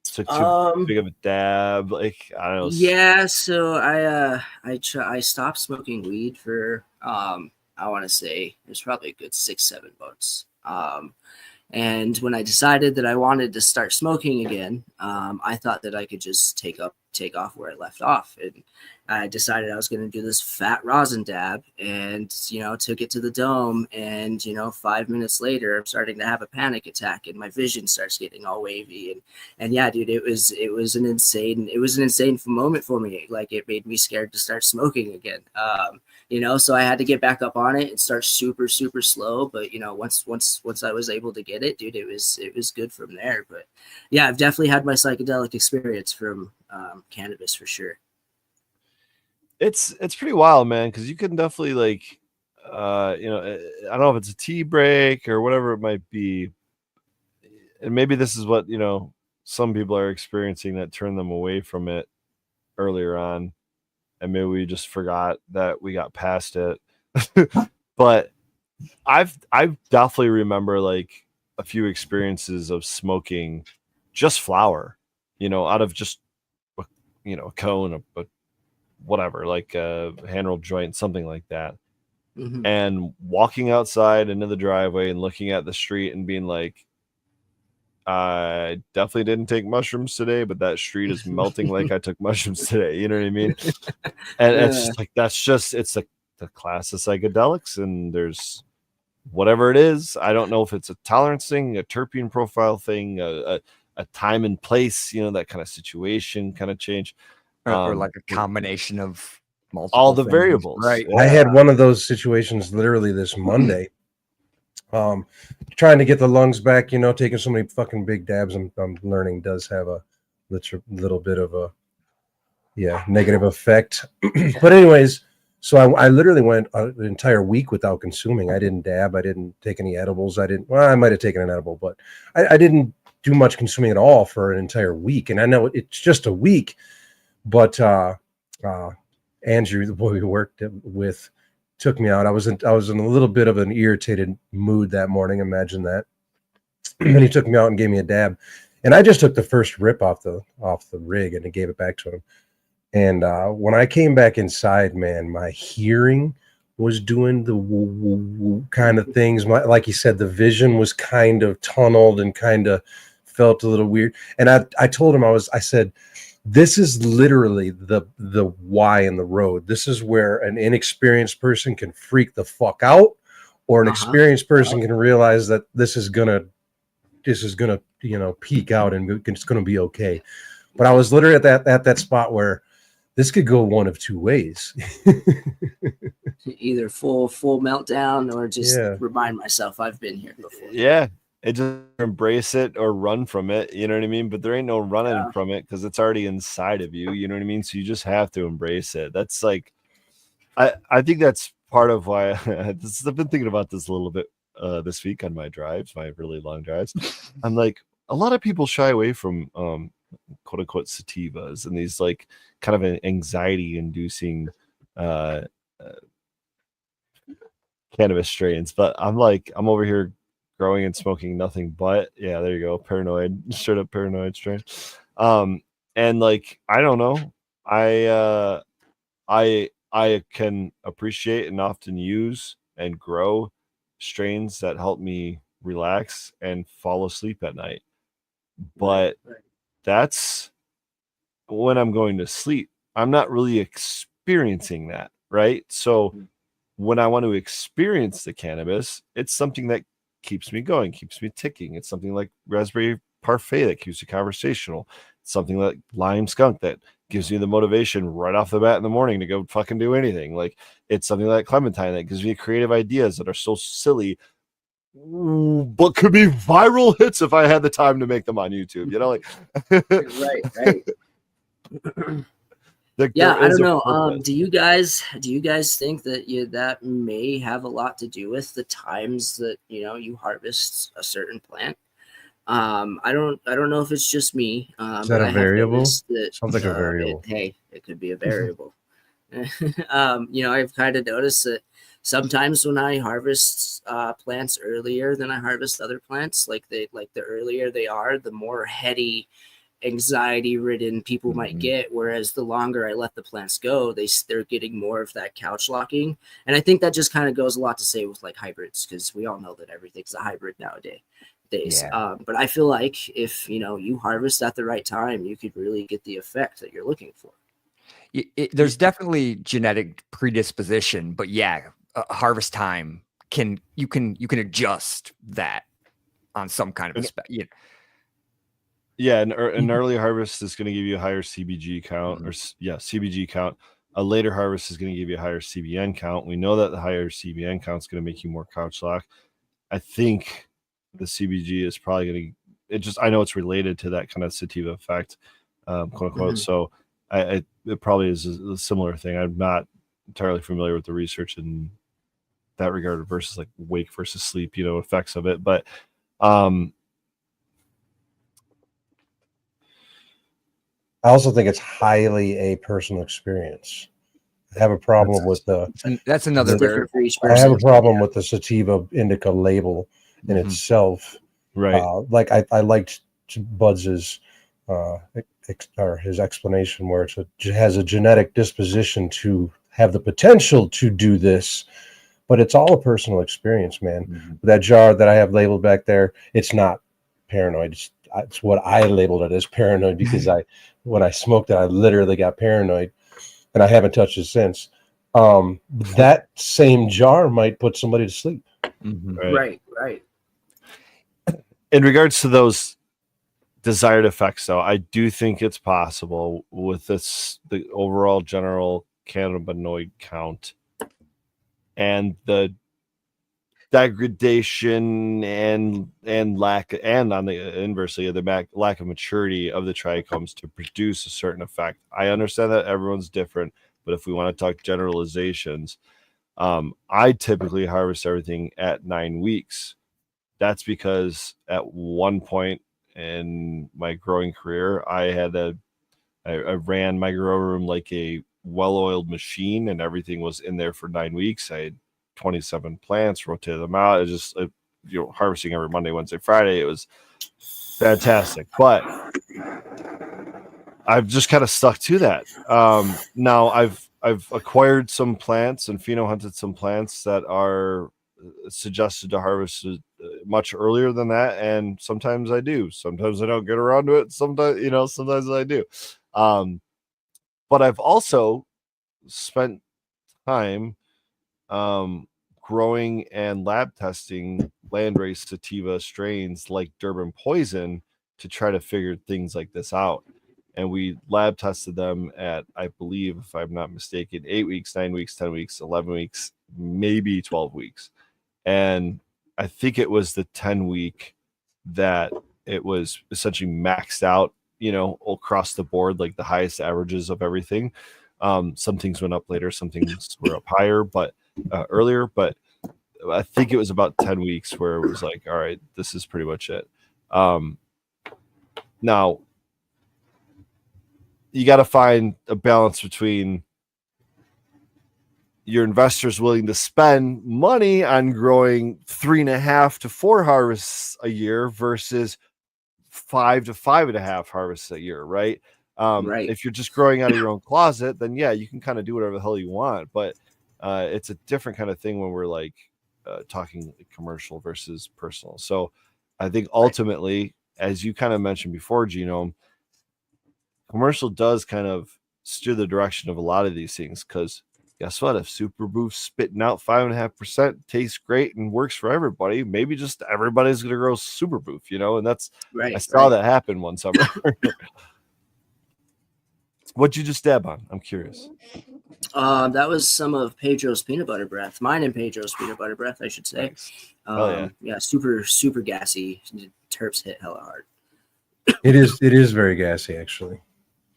took too big of a dab, like, I don't know. Yeah, so I stopped smoking weed for I want to say it was probably a good 6-7 months. And when I decided that I wanted to start smoking again, I thought that I could just take off where I left off, and I decided I was going to do this fat rosin dab, and you know, took it to the dome, and you know, 5 minutes later, I'm starting to have a panic attack, and my vision starts getting all wavy, and yeah, dude, it was an insane moment for me. Like, it made me scared to start smoking again. You know, so I had to get back up on it and start super slow, but you know, once I was able to get it, dude, it was good from there. But yeah, I've definitely had my psychedelic experience from cannabis for sure. It's pretty wild, man, because you can definitely, like, you know, I don't know if it's a tea break or whatever it might be, and maybe this is what, you know, some people are experiencing that turned them away from it earlier on, and maybe we just forgot that we got past it. But I definitely remember like a few experiences of smoking just flower, you know, out of just you know, a cone, a whatever, like a hand rolled joint, something like that. Mm-hmm. And walking outside into the driveway and looking at the street and being like, I definitely didn't take mushrooms today, but that street is melting like I took mushrooms today. You know what I mean? And it's just like, it's the class of psychedelics, and there's whatever it is. I don't know if it's a tolerance thing, a terpene profile thing, a time and place, you know, that kind of situation kind of change. Or like a combination of multiple all the things, variables. right? Yeah. I had one of those situations literally this Monday. Trying to get the lungs back, you know, taking so many fucking big dabs, I'm learning does have a little bit of a negative effect. But anyways, so I literally went an entire week without consuming. I didn't dab, I didn't take any edibles, I might have taken an edible, but I didn't do much consuming at all for an entire week. And I know it's just a week, but Andrew, the boy we worked with, took me out. I was in a little bit of an irritated mood that morning. Imagine that. And he took me out and gave me a dab, and I just took the first rip off the rig and gave it back to him. And when I came back inside, man, my hearing was doing the woo, woo, woo kind of things. Like you said, the vision was kind of tunneled and kind of felt a little weird. And I told him, I said, this is literally the why in the road. This is where an inexperienced person can freak the fuck out, or an experienced person can realize that this is gonna, you know, peak out and it's gonna be okay. But I was literally at that spot where this could go one of two ways. Either full meltdown, or just remind myself I've been here before. Yeah. It just embrace it or run from it, you know what I mean? But there ain't no running from it because it's already inside of you, you know what I mean? So you just have to embrace it. That's like, I think that's part of why I've been thinking about this a little bit this week on my drives, my really long drives. I'm like, a lot of people shy away from quote unquote sativas and these like kind of an anxiety inducing cannabis strains, but I'm over here growing and smoking nothing but, yeah, there you go, paranoid, straight up paranoid strain. And like, I don't know, I can appreciate and often use and grow strains that help me relax and fall asleep at night, but that's when I'm going to sleep. I'm not really experiencing that, right? So when I want to experience the cannabis, it's something that keeps me going, keeps me ticking. It's something like raspberry parfait that keeps you conversational. It's something like lime skunk that gives you the motivation right off the bat in the morning to go fucking do anything. Like it's something like clementine that gives me creative ideas that are so silly, but could be viral hits if I had the time to make them on YouTube. You know, like right. Yeah, I don't know. Do you guys think that that may have a lot to do with the times that you harvest a certain plant? I don't know if it's just me. Is that but a I have variable? noticed that, Sounds like a variable. It could be a variable. I've kind of noticed that sometimes when I harvest plants earlier than I harvest other plants, like the earlier they are, the more heady, anxiety-ridden people might get. Whereas the longer I let the plants go, they're getting more of that couch locking. And I think that just kind of goes a lot to say with like hybrids, because we all know that everything's a hybrid nowadays. Yeah. But I feel like if you harvest at the right time, you could really get the effect that you're looking for. There's definitely genetic predisposition, but yeah, harvest time you can adjust that on some kind of Yeah, an early harvest is going to give you a higher CBG count, CBG count. A later harvest is going to give you a higher CBN count. We know that the higher CBN count is going to make you more couch lock. I think the CBG is probably going to. I know it's related to that kind of sativa effect, quote unquote. So it probably is a similar thing. I'm not entirely familiar with the research in that regard versus like wake versus sleep, effects of it, but. I also think it's highly a personal experience. I have a problem with that's another different for each person. I have a problem with the sativa indica label in itself. Right. Like I liked Buds's or his explanation where it has a genetic disposition to have the potential to do this, but it's all a personal experience, man. That jar that I have labeled back there, it's not paranoid. It's what I labeled it as paranoid because when I smoked it, I literally got paranoid, and I haven't touched it since. That same jar might put somebody to sleep. Right. In regards to those desired effects, though, I do think it's possible with the overall general cannabinoid count and the degradation and lack, and on the inversely the lack of maturity of the trichomes to produce a certain effect. I understand that everyone's different, but if we want to talk generalizations, I typically harvest everything at 9 weeks. That's because at one point in my growing career, I ran my grow room like a well-oiled machine, and everything was in there for 9 weeks. I had 27 plants, rotated them out. It just harvesting every Monday, Wednesday, Friday. It was fantastic, but I've just kind of stuck to that. Now I've acquired some plants and pheno hunted some plants that are suggested to harvest much earlier than that, and sometimes I do. Sometimes I don't get around to it. Sometimes I do. But I've also spent time growing and lab testing landrace sativa strains like Durban Poison to try to figure things like this out. And we lab tested them at, I believe, if I'm not mistaken, 8 weeks, 9 weeks, 10 weeks, 11 weeks, maybe 12 weeks. And I think it was the 10 week that it was essentially maxed out, across the board, like the highest averages of everything. Some things went up later, some things were up higher, but earlier. But I think it was about 10 weeks where it was like, all right, this is pretty much it. Now, you got to find a balance between your investors willing to spend money on growing 3.5 to 4 harvests a year versus 5 to 5.5 harvests a year, right? Right. If you're just growing out of your own closet, then yeah, you can kind of do whatever the hell you want. But it's a different kind of thing when we're like talking commercial versus personal. So I think ultimately, as you kind of mentioned before, Genome, commercial does kind of steer the direction of a lot of these things because guess what? If Super Boost's spitting out 5.5%, tastes great and works for everybody, maybe just everybody's going to grow Super Boost, you know? And that's, I saw that happen one summer. What'd you just dab on? I'm curious. That was some of Pedro's peanut butter breath. Mine and Pedro's peanut butter breath, I should say. Nice. Yeah. Yeah, super gassy. Terps hit hella hard. It is very gassy, actually.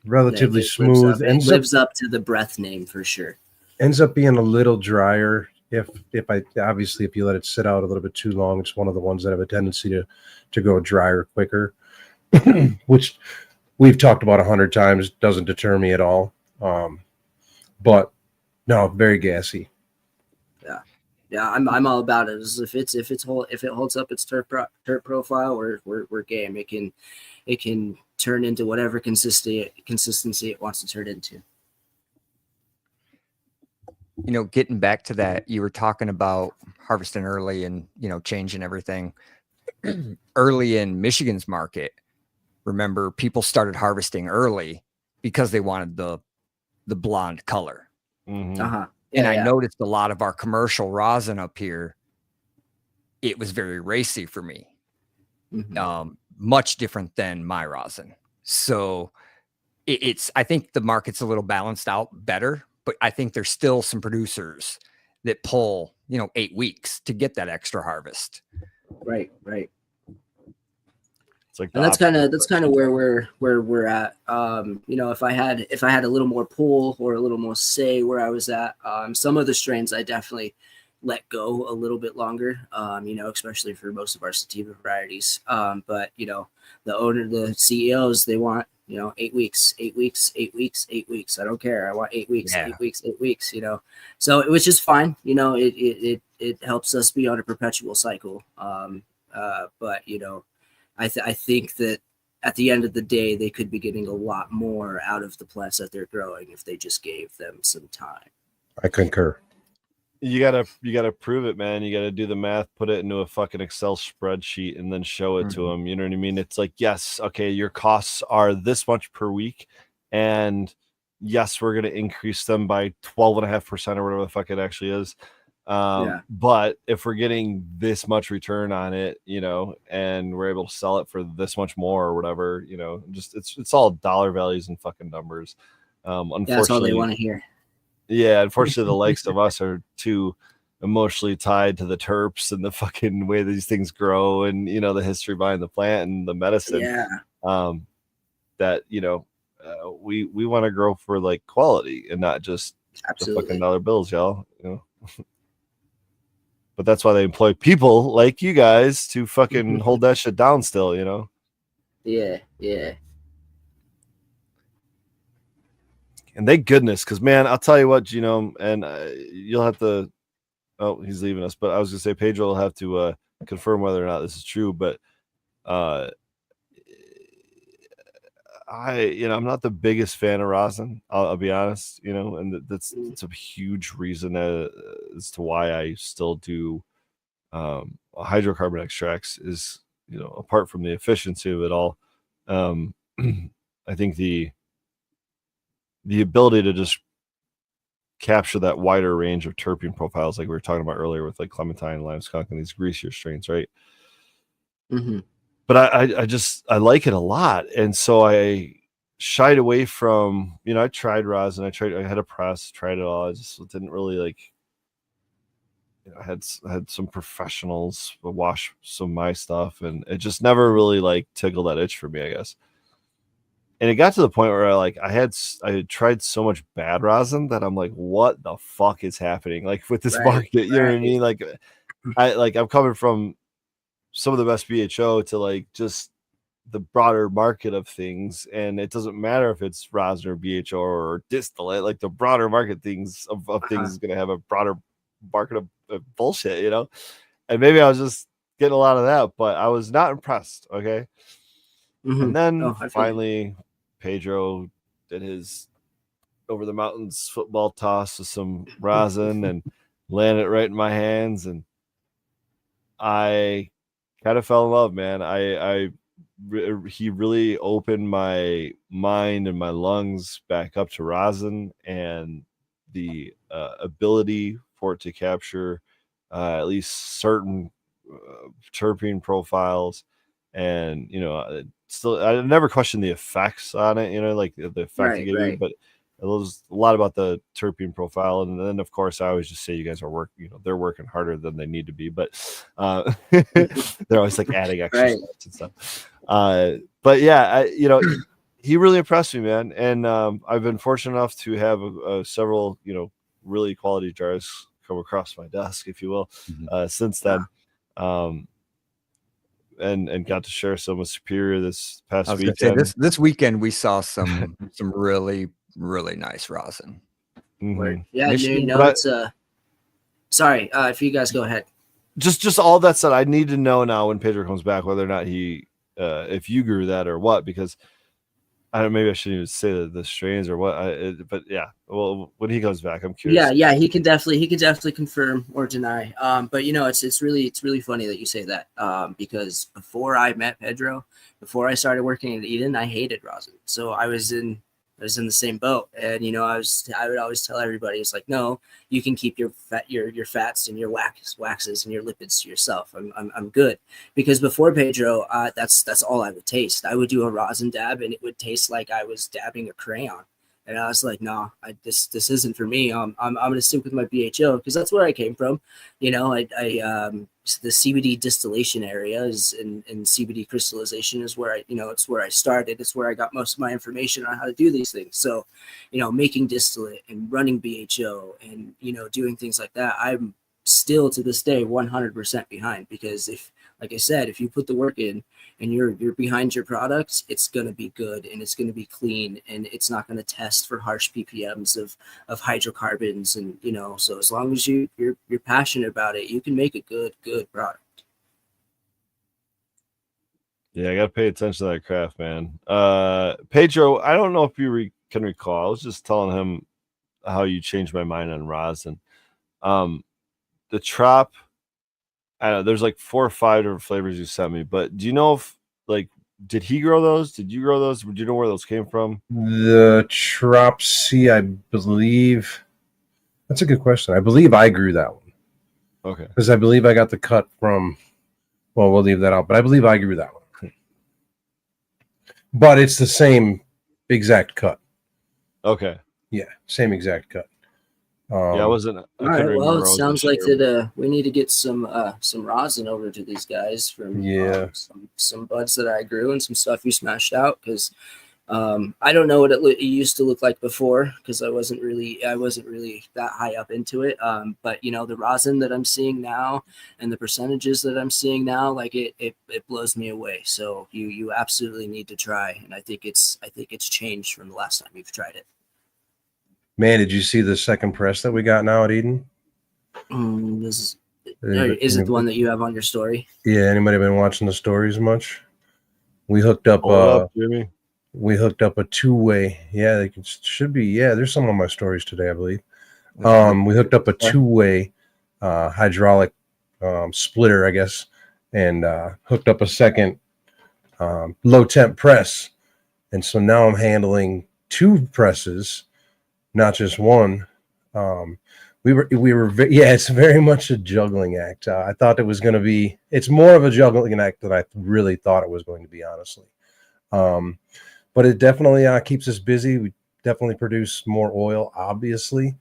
Relatively smooth. Lives up to the breath name for sure. Ends up being a little drier if you let it sit out a little bit too long. It's one of the ones that have a tendency to go drier quicker, which we've talked about 100 times. Doesn't deter me at all. But no, very gassy. Yeah, I'm all about it. If it holds up its terp profile, we're game. It can turn into whatever consistency it wants to turn into. You know, getting back to that, you were talking about harvesting early and, you know, changing everything early in Michigan's market. Remember, people started harvesting early because they wanted the blonde color. Mm-hmm. And I noticed a lot of our commercial rosin up here, it was very racy for me. Mm-hmm. Much different than my rosin. So I think the market's a little balanced out better, but I think there's still some producers that pull, 8 weeks to get that extra harvest. Right. It's like, and that's kind of where we're at. If I had a little more pull or a little more say where I was at, some of the strains I definitely let go a little bit longer, especially for most of our sativa varieties. But the CEOs, they want, 8 weeks. I don't care. I want 8 weeks, 8 weeks, 8 weeks, so it was just fine. It helps us be on a perpetual cycle. But I think that at the end of the day, they could be getting a lot more out of the plants that they're growing if they just gave them some time. I concur. You gotta prove it, man. You gotta do the math, put it into a fucking Excel spreadsheet, and then show it to them. You know what I mean? It's like, yes, okay, your costs are this much per week, and yes, we're gonna increase them by 12.5% or whatever the fuck it actually is. But if we're getting this much return on it, and we're able to sell it for this much more or whatever, just it's all dollar values and fucking numbers. Unfortunately, that's all they want to hear. Yeah, unfortunately, the likes of us are too emotionally tied to the terps and the fucking way these things grow, and the history behind the plant and the medicine. That we want to grow for like quality and not just the fucking dollar bills, y'all. But that's why they employ people like you guys to fucking hold that shit down still, Yeah. And thank goodness, because, man, I'll tell you what, Genome, and you'll have to – oh, he's leaving us. But I was going to say Pedro will have to confirm whether or not this is true. But I'm not the biggest fan of rosin. I'll be honest, and that's a huge reason as to why I still do hydrocarbon extracts is, apart from the efficiency of it all, I think the ability to just capture that wider range of terpene profiles, like we were talking about earlier with like clementine, lime skunk, and these greasier strains, right? Mm-hmm. But I like it a lot, and so I shied away from, I tried rosin, I had a press, tried it all. I just didn't really like. I had some professionals wash some of my stuff, and it just never really like tickled that itch for me, I guess. And it got to the point where I had tried so much bad rosin that I'm like, what the fuck is happening? Like with this market, you know what I mean? Like I'm coming from some of the best BHO to like just the broader market of things, and it doesn't matter if it's rosin or BHO or distillate. Like the broader market things of things is going to have a broader market of bullshit, And maybe I was just getting a lot of that, but I was not impressed. Okay. Mm-hmm. And then finally Pedro did his over the mountains football toss with some rosin and landed it right in my hands, and I kind of fell in love, man. He really opened my mind and my lungs back up to rosin, and the ability for it to capture at least certain terpene profiles, and still I never questioned the effects on it, like the effect it gave you, but it was a lot about the terpene profile. And then of course I always just say you guys are they're working harder than they need to be, but they're always like adding extra steps and stuff. But yeah, he really impressed me, man. And I've been fortunate enough to have several really quality jars come across my desk, if you will, since then. And got to share some with Superior this past weekend. Say, this weekend we saw some really, really nice rosin. Mm-hmm. Yeah, it's sorry, if you guys go ahead. Just all that said, I need to know now when Pedro comes back whether or not he if you grew that or what, because I don't. Maybe I shouldn't even say the strains or what. But yeah, well, when he comes back, I'm curious. Yeah, he can definitely confirm or deny. But it's really funny that you say that. Because before I met Pedro, before I started working at Eden, I hated rosin. So I was in the same boat, and I would always tell everybody, it's like, no, you can keep your fats and your waxes and your lipids to yourself. I'm good. Because before Pedro, that's all I would taste. I would do a rosin dab and it would taste like I was dabbing a crayon. And I was like, no, this isn't for me. I'm gonna stick with my BHO because that's where I came from. The CBD distillation area is in CBD crystallization is where it's where I started. It's where I got most of my information on how to do these things. So, making distillate and running BHO and doing things like that, I'm still to this day 100% behind, because like I said, if you put the work in and you're behind your products, it's going to be good and it's going to be clean and it's not going to test for harsh ppms of hydrocarbons. And so as long as you're passionate about it, you can make a good product. Yeah, I got to pay attention to that craft, man. Pedro, I don't know if you can recall, I was just telling him how you changed my mind on rosin. The Trop, I don't know, there's like 4 or 5 different flavors you sent me, but do you know if did he grow those? Did you grow those? Do you know where those came from? The Trop C, I believe. That's a good question. I believe I grew that one. Okay. Because I believe I got the cut from. Well, we'll leave that out, but I believe I grew that one. But it's the same exact cut. Okay. Yeah, same exact cut. I wasn't. All right. Well, it sounds like that we need to get some rosin over to these guys from some buds that I grew and some stuff you smashed out, because I don't know what it used to look like before, because I wasn't really that high up into it. But the rosin that I'm seeing now and the percentages that I'm seeing now, like it blows me away. So you absolutely need to try, and I think it's changed from the last time you've tried it. Man, did you see the second press that we got now at Eden? Is it the one that you have on your story? Yeah, anybody been watching the stories much? We hooked up Jimmy. We hooked up a 2-way. Yeah, should be. Yeah, there's some on my stories today, I believe. We hooked up a 2-way hydraulic splitter, I guess, and hooked up a second low temp press. And so now I'm handling 2 presses, not just one. It's very much a juggling act. I thought it was going to be, it's more of a juggling act than I really thought it was going to be, honestly. But it definitely keeps us busy. We definitely produce more oil, obviously.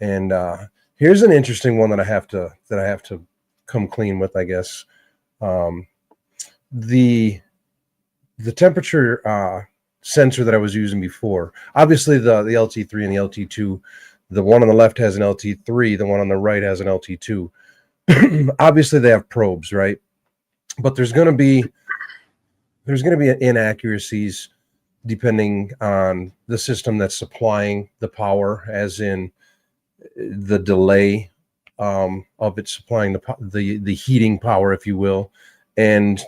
And here's an interesting one that I have to come clean with, I guess. The temperature sensor that I was using before, obviously the LT3 and the LT2, the one on the left has an LT3, the one on the right has an LT2. Obviously they have probes, right? But there's going to be inaccuracies depending on the system that's supplying the power, as in the delay of it supplying the heating power, if you will, and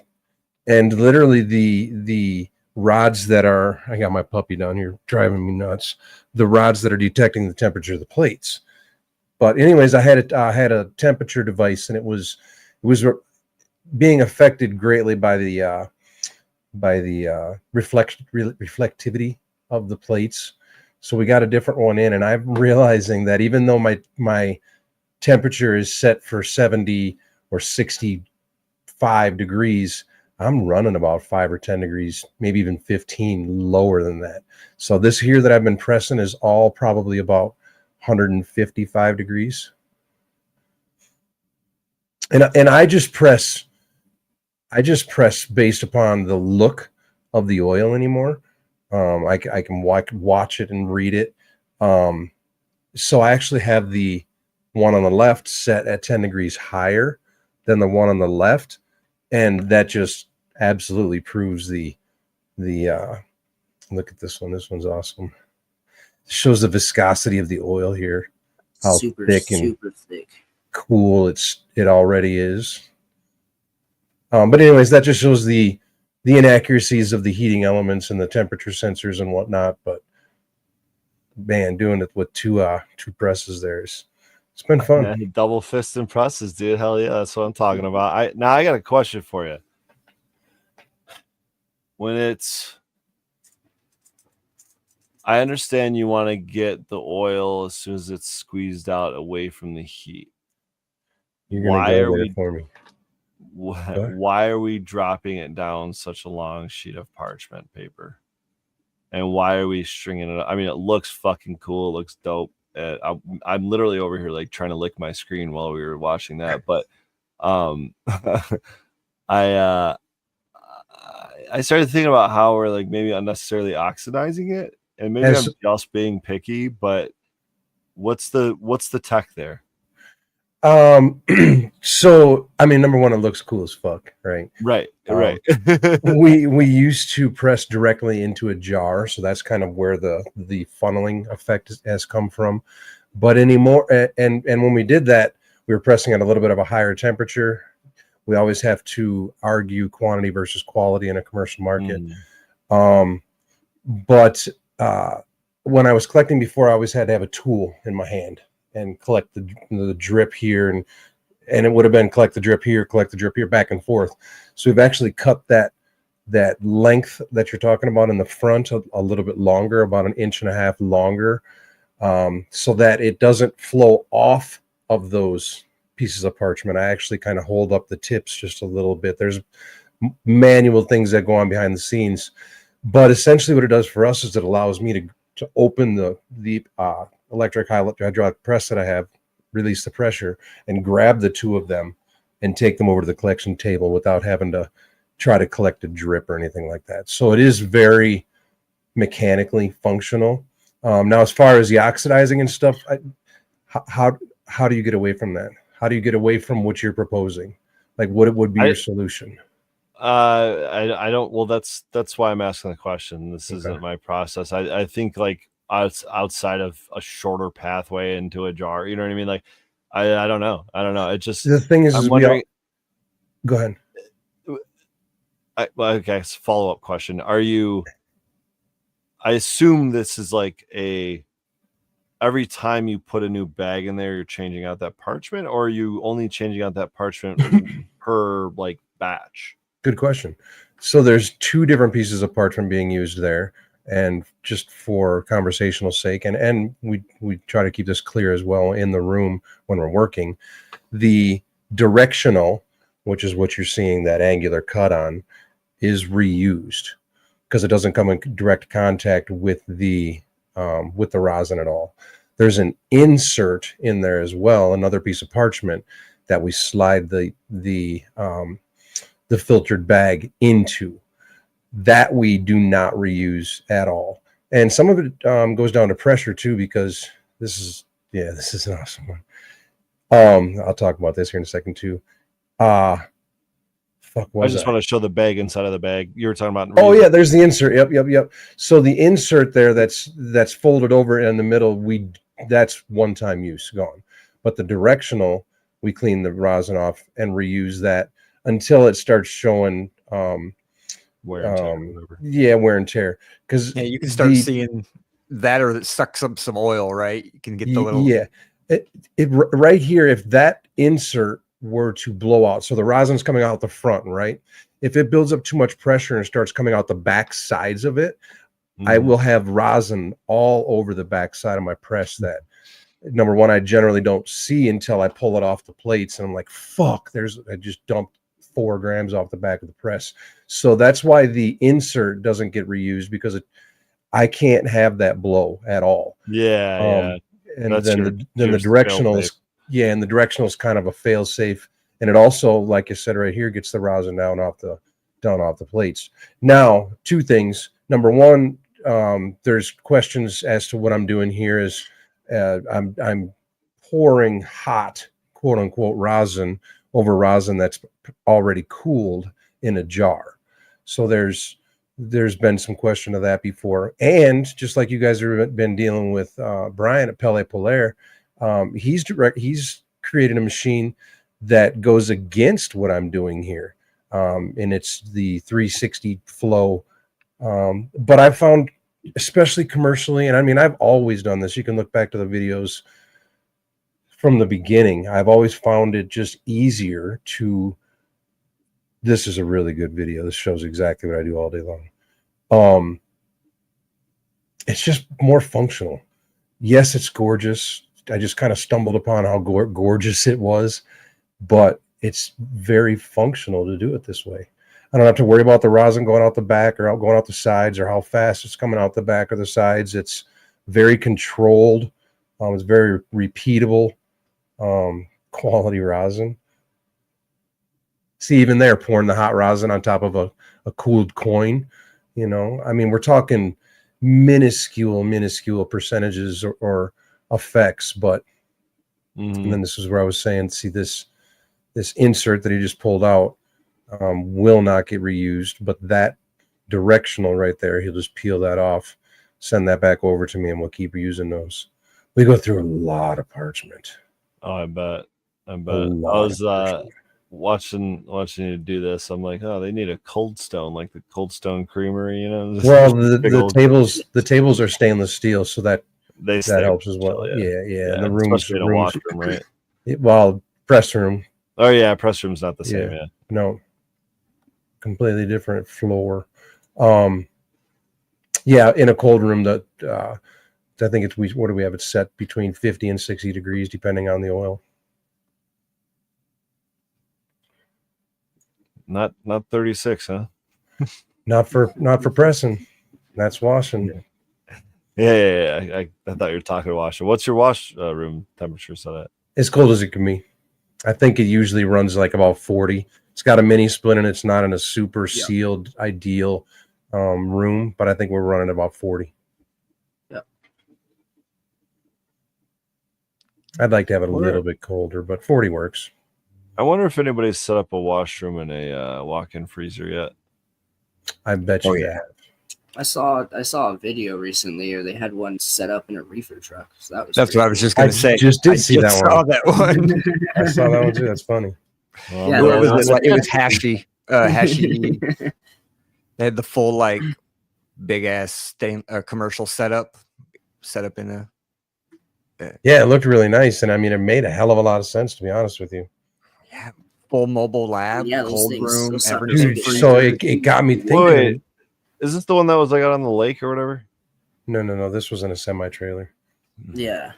literally the rods that are, I got my puppy down here driving me nuts, the rods that are detecting the temperature of the plates. But anyways, I had a temperature device, and it was being affected greatly by the reflectivity of the plates. So we got a different one in, and I'm realizing that even though my temperature is set for 70 or 65 degrees, I'm running about 5 or 10 degrees, maybe even 15 lower than that. So this here that I've been pressing is all probably about 155 degrees. And I just press based upon the look of the oil anymore. I can watch it and read it. So I actually have the one on the left set at 10 degrees higher than the one on the left, and that just absolutely proves the look at this one. This one's awesome. It shows the viscosity of the oil here, how super thick, cool it already is. But anyways, that just shows the inaccuracies of the heating elements and the temperature sensors and whatnot. But man, doing it with two presses there it's been fun. Yeah, double fist and presses, dude. Hell yeah, that's what I'm talking about. I got a question for you. I understand you want to get the oil as soon as it's squeezed out away from the heat. You're gonna go there for me. Why are we dropping it down such a long sheet of parchment paper? And why are we stringing it up? I mean, it looks fucking cool. It looks dope. I'm literally over here like trying to lick my screen while we were watching that. But I started thinking about how we're like maybe unnecessarily oxidizing it, and maybe I'm just being picky. But what's the tech there? So I mean, number one, it looks cool as fuck, right? Right. we used to press directly into a jar, so that's kind of where the funneling effect has come from. But anymore, and when we did that, we were pressing at a little bit of a higher temperature. We always have to argue quantity versus quality in a commercial market. But when I was collecting before, I always had to have a tool in my hand and collect the drip here, and it would have been collect the drip here, back and forth. So we've actually cut that length that you're talking about in the front a little bit longer, about 1.5 inches longer, so that it doesn't flow off of those pieces of parchment. I actually kind of hold up the tips just a little bit. There's manual things that go on behind the scenes, but essentially what it does for us is it allows me to open the electric hydraulic press that I have, release the pressure, and grab the two of them and take them over to the collection table without having to try to collect a drip or anything like that. So it is very mechanically functional. Now, as far as the oxidizing and stuff, how do you get away from that? How do you get away from what you're proposing? Like, what would be your solution? I don't. Well, that's why I'm asking the question. This isn't my process. I think like outside of a shorter pathway into a jar, you know what I mean? Like, I don't know. It just, the thing is, I'm wondering. Go ahead. Okay, follow-up question. I assume this is like every time you put a new bag in there, you're changing out that parchment, or are you only changing out that parchment per like batch? Good question. So there's 2 different pieces of parchment being used there, and just for conversational sake, and we try to keep this clear as well in the room when we're working. The directional, which is what you're seeing that angular cut on, is reused because it doesn't come in direct contact with the rosin at all. There's an insert in there as well, another piece of parchment that we slide the filtered bag into. That we do not reuse at all, and some of it goes down to pressure too, because this is an awesome one. I'll talk about this here in a second too. I just want to show the bag inside of the bag. You were talking about. Oh yeah, there's the insert. Yep. So the insert there that's folded over in the middle, that's one-time use, gone. But the directional, we clean the rosin off and reuse that until it starts showing wear and tear. Yeah, wear and tear. Because you can start seeing that, or it sucks up some oil, right? You can get the little it right here. If that insert were to blow out, so the rosin's coming out the front, right? If it builds up too much pressure and starts coming out the back sides of it, I will have rosin all over the back side of my press that, number one, I generally don't see until I pull it off the plates. And I'm like, fuck, I just dumped 4 grams off the back of the press. So that's why the insert doesn't get reused, because I can't have that blow at all. Yeah. And then the directional is, and the directional is kind of a fail safe. And it also, like I said right here, gets the rosin down off the plates. Now, 2 things. Number one, there's questions as to what I'm doing here is I'm pouring hot, quote unquote, rosin over rosin that's already cooled in a jar. So there's been some question of that before. And just like you guys have been dealing with Brian at Pele Polaire, he's created a machine that goes against what I'm doing here. And it's the 360 flow. But I found, especially commercially, and I mean, I've always done this. You can look back to the videos from the beginning. I've always found it just easier to, this is a really good video. This shows exactly what I do all day long. It's just more functional. Yes, it's gorgeous. I just kind of stumbled upon how gorgeous it was, but it's very functional to do it this way. I don't have to worry about the rosin going out the back or going out the sides, or how fast it's coming out the back or the sides. It's very controlled. It's very repeatable, quality rosin. See, even there, pouring the hot rosin on top of a cooled coin, you know, I mean, we're talking minuscule percentages or effects, but and then this is where I was saying, see, this insert that he just pulled out will not get reused, but that directional right there, he'll just peel that off, send that back over to me, and we'll keep using those. We go through a lot of parchment. Oh, I bet. I was watching you do this. I'm like, oh, they need a Cold Stone, like the Cold Stone Creamery, you know. Well, the tables are stainless steel, so that helps as well. Yeah. And the room's in a washroom, right? Well, press room. Oh yeah, press room's not the same. Yeah. No, completely different floor. Yeah, in a cold room that I think it's, what do we have it set between 50 and 60 degrees depending on the oil. Not 36, huh? Not for pressing. That's washing. Yeah. I thought you were talking washing. What's your wash room temperature set at? As cold as it can be. I think it usually runs like about 40. It's got a mini split and it's not in a super sealed ideal room, but I think we're running about 40. Yep. I'd like to have it a little bit colder, but 40 works. I wonder if anybody's set up a washroom in a walk-in freezer yet. I bet you have. I saw a video recently, or they had one set up in a reefer truck. So that's what I was just going to say. Just did see that one. Saw that one. I saw that one too. That's funny. Well, yeah, it was Hashy. Hashy. They had the full like big ass commercial setup in a. Yeah, it looked really nice, and I mean, it made a hell of a lot of sense, to be honest with you. Yeah, full mobile lab, cold room, everything. So it got me thinking. Wait, is this the one that was like out on the lake or whatever? No. This was in a semi-trailer. Yeah.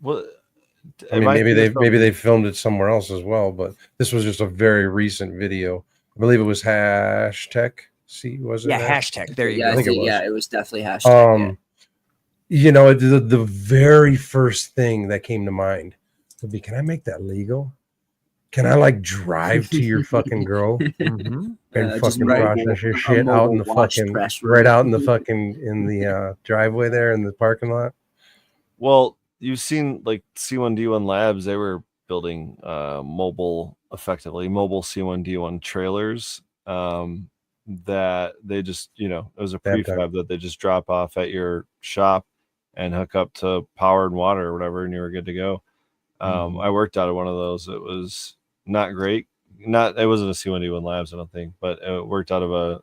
What? I mean, maybe they filmed it somewhere else as well, but this was just a very recent video. I believe it was hashtag. Was it? Yeah, hashtag. There you go. I think it was. Yeah, it was definitely hashtag. You know, the very first thing that came to mind would be, can I make that legal? Can I like drive to your fucking grow and fucking process your shit out in the fucking right out in the fucking in the driveway there in the parking lot? Well, you've seen like C1D1 Labs, they were building mobile C1D1 trailers that they just, you know, it was a prefab that they just drop off at your shop and hook up to power and water or whatever, and you were good to go. I worked out of one of those. It was not great. It wasn't a C1D1 Labs, I don't think, but it worked out of a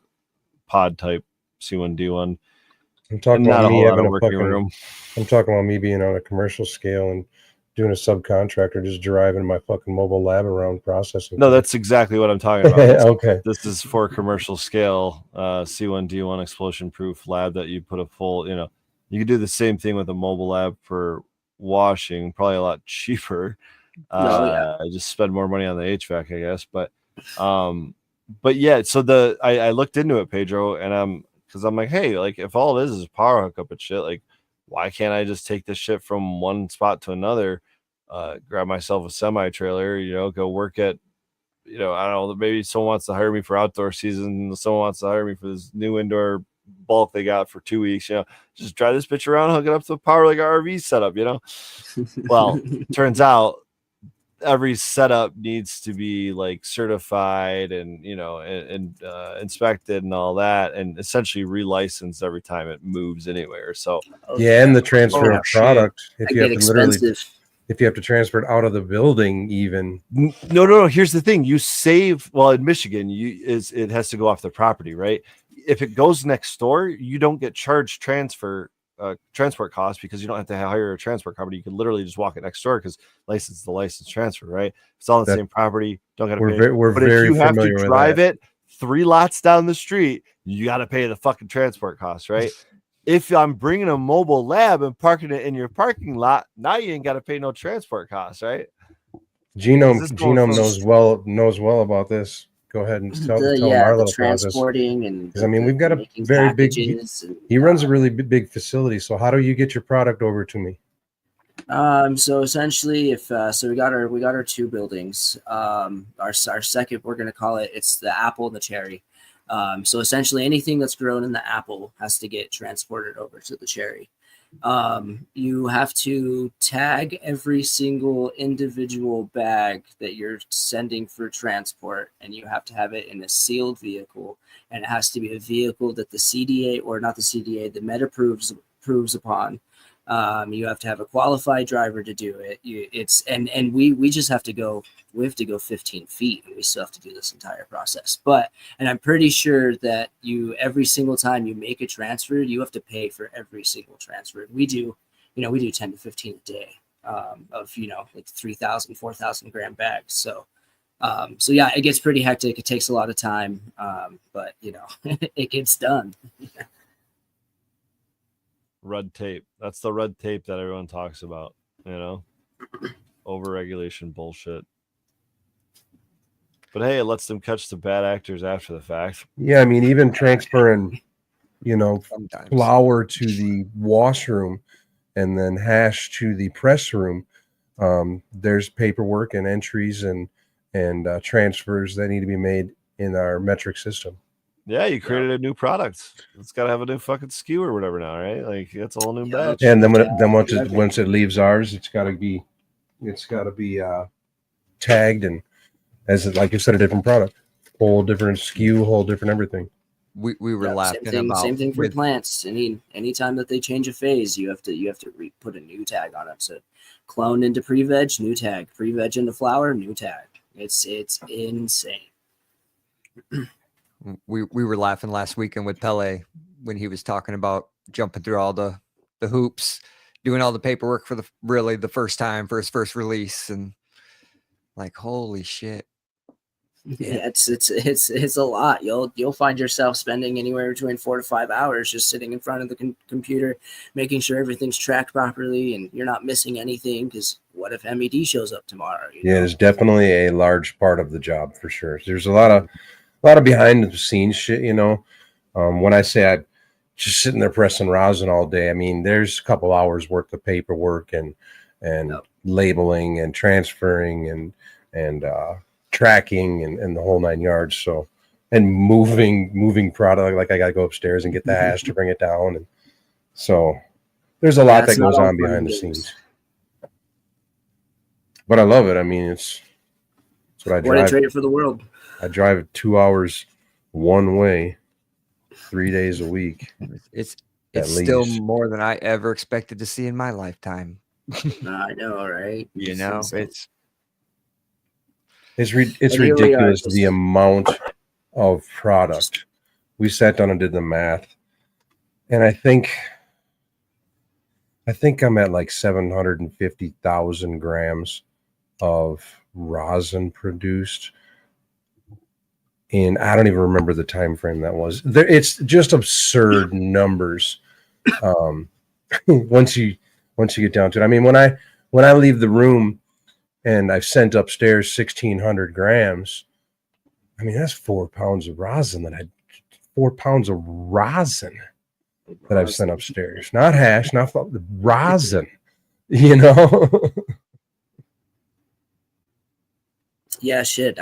pod type C1D1. I'm talking about me having a working room. I'm talking about me being on a commercial scale and doing a subcontractor, just driving my fucking mobile lab around processing. No, that's exactly what I'm talking about. Okay. This is for commercial scale, C1D1 explosion proof lab that you put a full, you could do the same thing with a mobile lab for washing, probably a lot cheaper. Just spend more money on the HVAC, I guess. But yeah, so I looked into it, Pedro, and because I'm like, hey, like if all it is a power hookup and shit, like why can't I just take this shit from one spot to another, grab myself a semi trailer, go work at, I don't know, maybe someone wants to hire me for outdoor season, someone wants to hire me for this new indoor bulk they got for 2 weeks, just drive this bitch around, hook it up to a power like RV setup, Well, turns out every setup needs to be like certified and inspected and all that, and essentially relicensed every time it moves anywhere. So and the transfer of product, if you have to expensive. if you have to transfer it out of the building, even no. Here's the thing: you save. Well, in Michigan, it has to go off the property, right? If it goes next door, you don't get charged transport costs because you don't have to hire a transport company. You can literally just walk it next door because license the license transfer, right? It's all on the same property. Don't got to pay. But if you have to drive it 3 lots down the street, you got to pay the fucking transport costs, right? If I'm bringing a mobile lab and parking it in your parking lot, now you ain't got to pay no transport costs, right? Genome knows well about this. Go ahead and tell them our little transporting process. Because I mean, we've got a very big. He runs a really big facility. So how do you get your product over to me? So essentially, if we got our 2 buildings. Our second, we're gonna call it's the apple and the cherry. So essentially, anything that's grown in the apple has to get transported over to the cherry. You have to tag every single individual bag that you're sending for transport, and you have to have it in a sealed vehicle, and it has to be a vehicle that the CDA, or not the CDA, the Met approves upon. You have to have a qualified driver to do it. We just have to go. We have to go 15 feet, and we still have to do this entire process. And I'm pretty sure that every single time you make a transfer, you have to pay for every single transfer. We do 10 to 15 a day of like 3,000, 4,000 gram bags. So yeah, it gets pretty hectic. It takes a lot of time, but it gets done. Red tape. That's the red tape that everyone talks about, overregulation bullshit. But hey, it lets them catch the bad actors after the fact. Yeah, I mean, even transferring, flour to the washroom and then hash to the press room. There's paperwork and entries and transfers that need to be made in our metric system. Yeah, you created a new product. It's got to have a new fucking SKU or whatever now, right? Like it's a whole new batch. And then once it leaves ours, it's got to be tagged, and like you said, a different product, whole different SKU, whole different everything. We were laughing about same thing for plants. Anytime that they change a phase, you have to put a new tag on it. So clone into pre-veg, new tag. Pre-veg into flower, new tag. It's insane. We were laughing last weekend with Pele when he was talking about jumping through all the hoops, doing all the paperwork for the first time for his first release, and like, holy shit. Yeah, it's a lot. You'll find yourself spending anywhere between 4 to 5 hours just sitting in front of the computer, making sure everything's tracked properly and you're not missing anything. Because what if MED shows up tomorrow? Yeah, it's definitely a large part of the job for sure. There's a lot of behind the scenes shit, when I say I just sitting there pressing rosin all day, I mean, there's a couple hours worth of paperwork and labeling and transferring and tracking and the whole 9 yards. So, and moving product, like I got to go upstairs and get the hash to bring it down. And so there's a lot that goes on behind the scenes, but I love it. I mean, it's what I drive. I trade it for the world. I drive 2 hours one way, 3 days a week. It's still more than I ever expected to see in my lifetime. I know, right? It's ridiculous the amount of product. We sat down and did the math, and I think I think I'm at like 750,000 grams of rosin produced. And I don't even remember the time frame that was. It's just absurd numbers. Once you get down to it. I mean, when I leave the room and I've sent upstairs 1,600 grams, I mean, that's 4 pounds of rosin 4 pounds of rosin that I've sent upstairs. Not hash, not rosin, you know? Yeah, shit.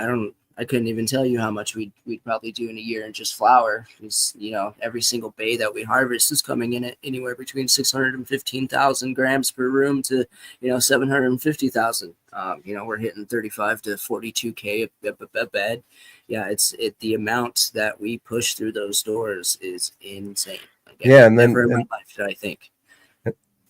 I couldn't even tell you how much we'd probably do in a year in just flour. Because, every single bay that we harvest is coming in at anywhere between 615,000 grams per room to 750,000. We're hitting 35 to 42K a bed. Yeah, the amount that we push through those doors is insane. Like, Yeah, and never in my life did I think.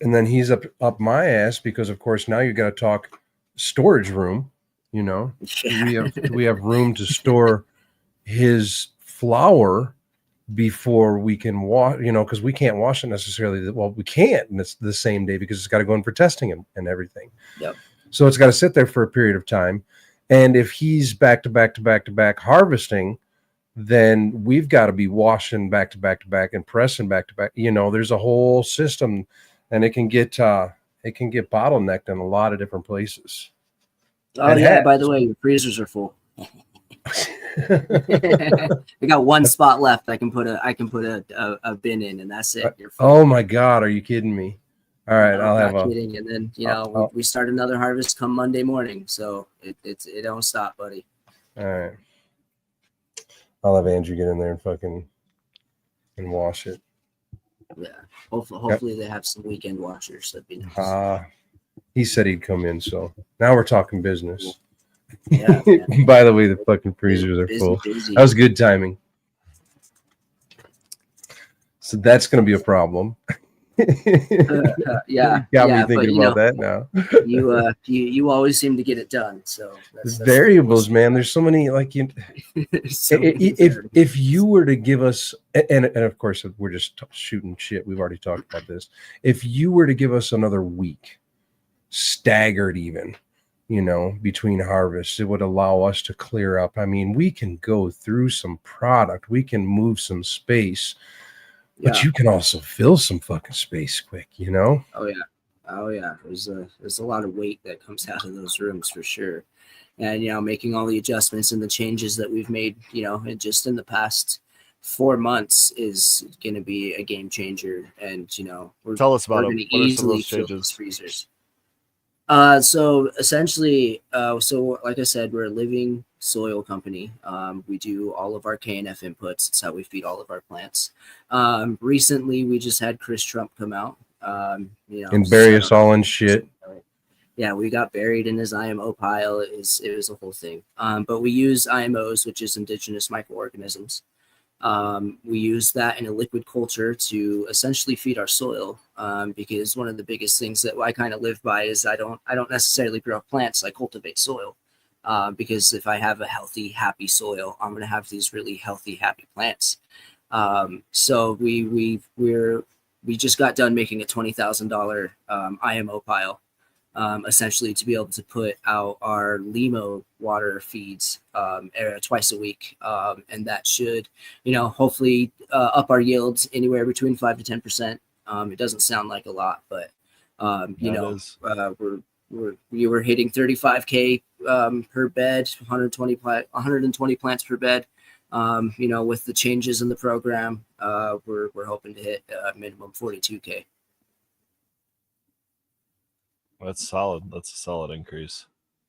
And then he's up my ass because, of course, now you got to talk storage room. Yeah. Do we have room to store his flour before we can wash? Because we can't wash it necessarily. Well, we can't, and it's the same day because it's got to go in for testing and everything. Yep. So it's got to sit there for a period of time. And if he's back to back harvesting, then we've got to be washing back to back and pressing back to back. There's a whole system, and it can get bottlenecked in a lot of different places. Oh, yeah. By the way, your freezers are full. I got one spot left. I can put a bin in, and that's it. You're full. Oh my God, are you kidding me? All right, I'm not kidding. And then we start another harvest come Monday morning, so it don't stop, buddy. All right, I'll have Andrew get in there and wash it. Yeah, hopefully they have some weekend watchers. That'd be nice. He said he'd come in, so now we're talking business. Yeah. By the way, the fucking freezers are full. That was good timing. So that's going to be a problem. Yeah. Got me thinking about that now. You always seem to get it done. So that's variables, man. There's so many if you were to give us, and of course we're just shooting shit. We've already talked about this. If you were to give us another week, staggered even, between harvests, it would allow us to clear up. I mean, we can go through some product, we can move some space, but you can also fill some fucking space quick, Oh yeah. There's a lot of weight that comes out of those rooms for sure. And making all the adjustments and the changes that we've made, just in the past 4 months is going to be a game changer. And tell us about them. What are some of those changes? Freezers. So essentially, like I said, we're a living soil company. We do all of our KNF inputs. It's how we feed all of our plants. Recently, we just had Chris Trump come out, and bury us all in shit. Yeah, we got buried in his IMO pile. It was a whole thing. But we use IMOs, which is indigenous microorganisms. We use that in a liquid culture to essentially feed our soil, because one of the biggest things that I kind of live by is I don't necessarily grow plants. I cultivate soil, because if I have a healthy, happy soil, I'm going to have these really healthy, happy plants. So we just got done making a $20,000 IMO pile. Essentially to be able to put out our limo water feeds twice a week, and that should hopefully up our yields anywhere between 5 to 10%. It doesn't sound like a lot, but we were hitting 35K per bed, 120 plants per bed. With the changes in the program, we're hoping to hit minimum 42K. That's solid. That's a solid increase.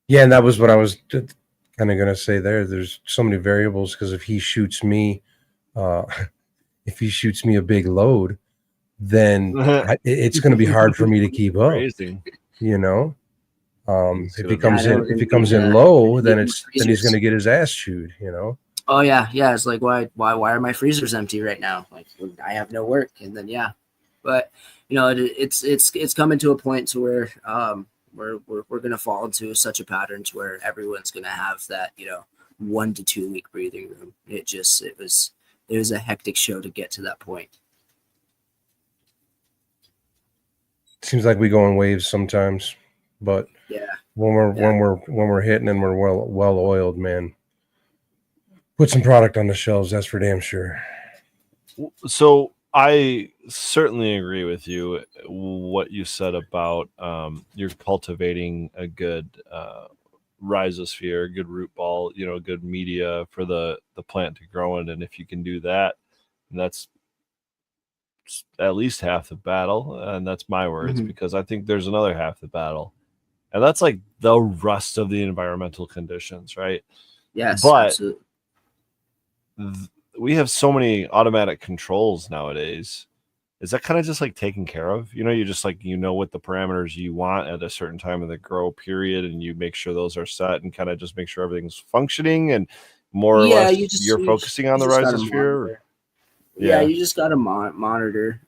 Yeah, and that was what I was kind of going to say there. There's so many variables because if he shoots me a big load, then it's going to be hard for me to keep up. Crazy. If he comes in low, then he's going to get his ass chewed. Oh yeah. It's like why are my freezers empty right now? Like I have no work, and then but it's coming to a point to where we're going to fall into such a pattern to where everyone's going to have that 1 to 2 week breathing room. It was a hectic show to get to that point. seems like we go in waves sometimes, but Yeah. when we're hitting and we're well oiled, man, put some product on the shelves. That's for damn sure. So I certainly agree with you. What you said about you're cultivating a good rhizosphere, good root ball, good media for the plant to grow in, and if you can do that, that's at least half the battle. And that's my words, Mhm. because I think there's another half the battle, and that's like the rest of the environmental conditions, right? Yes, But absolutely. we have so many automatic controls nowadays. Is that kind of just like taken care of? You just like, what the parameters you want at a certain time of the grow period, and you make sure those are set and kind of just make sure everything's functioning, and more or Yeah, less you just you're focusing on the gotta rhizosphere. monitor. Yeah, Yeah. you just got to monitor.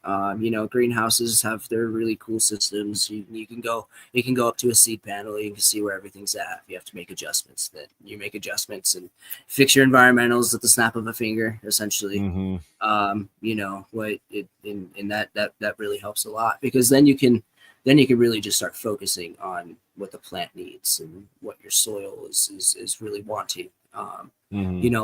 Greenhouses have their really cool systems. You can go up to a seed panel. You can see where everything's at. If you have to make adjustments, then you make adjustments and fix your environmentals at the snap of a finger. Essentially, Mm-hmm. that really helps a lot, because then you can really just start focusing on what the plant needs and what your soil is really wanting. Mm-hmm.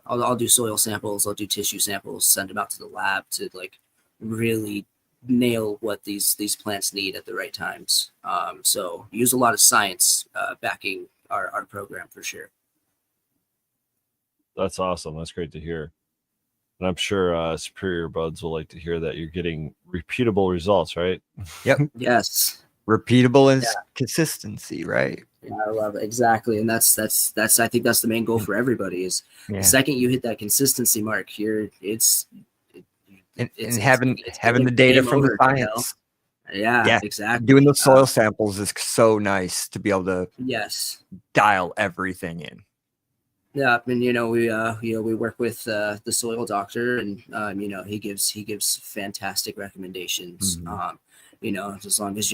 I'll do soil samples, I'll do tissue samples, send them out to the lab to like really nail what these plants need at the right times. So use a lot of science backing our program for sure. That's awesome. That's great to hear. And I'm sure Superior Buds will like to hear that you're getting repeatable results, right? Yep. Yes. Repeatable and consistency, right? Yeah, I love it. Exactly. And that's I think that's the main goal for everybody is the second you hit that consistency mark here, it's having the data from the science. Yeah, exactly. Doing the soil samples is so nice to be able to dial everything in. Yeah, and we work with the soil doctor, and he gives fantastic recommendations. As long as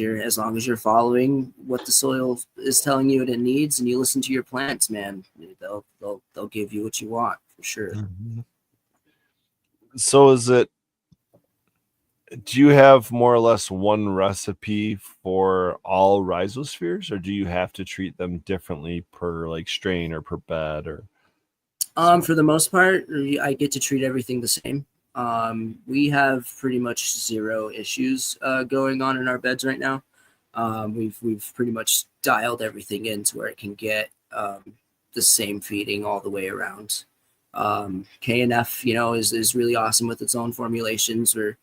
you're following what the soil is telling you it needs, and you listen to your plants, man, they'll give you what you want for sure. Mm-hmm. So do you have more or less one recipe for all rhizospheres, or do you have to treat them differently per like strain or per bed or? For the most part, I get to treat everything the same. We have pretty much zero issues going on in our beds right now. We've pretty much dialed everything in to where it can get the same feeding all the way around. KNF, is really awesome with its own formulations, or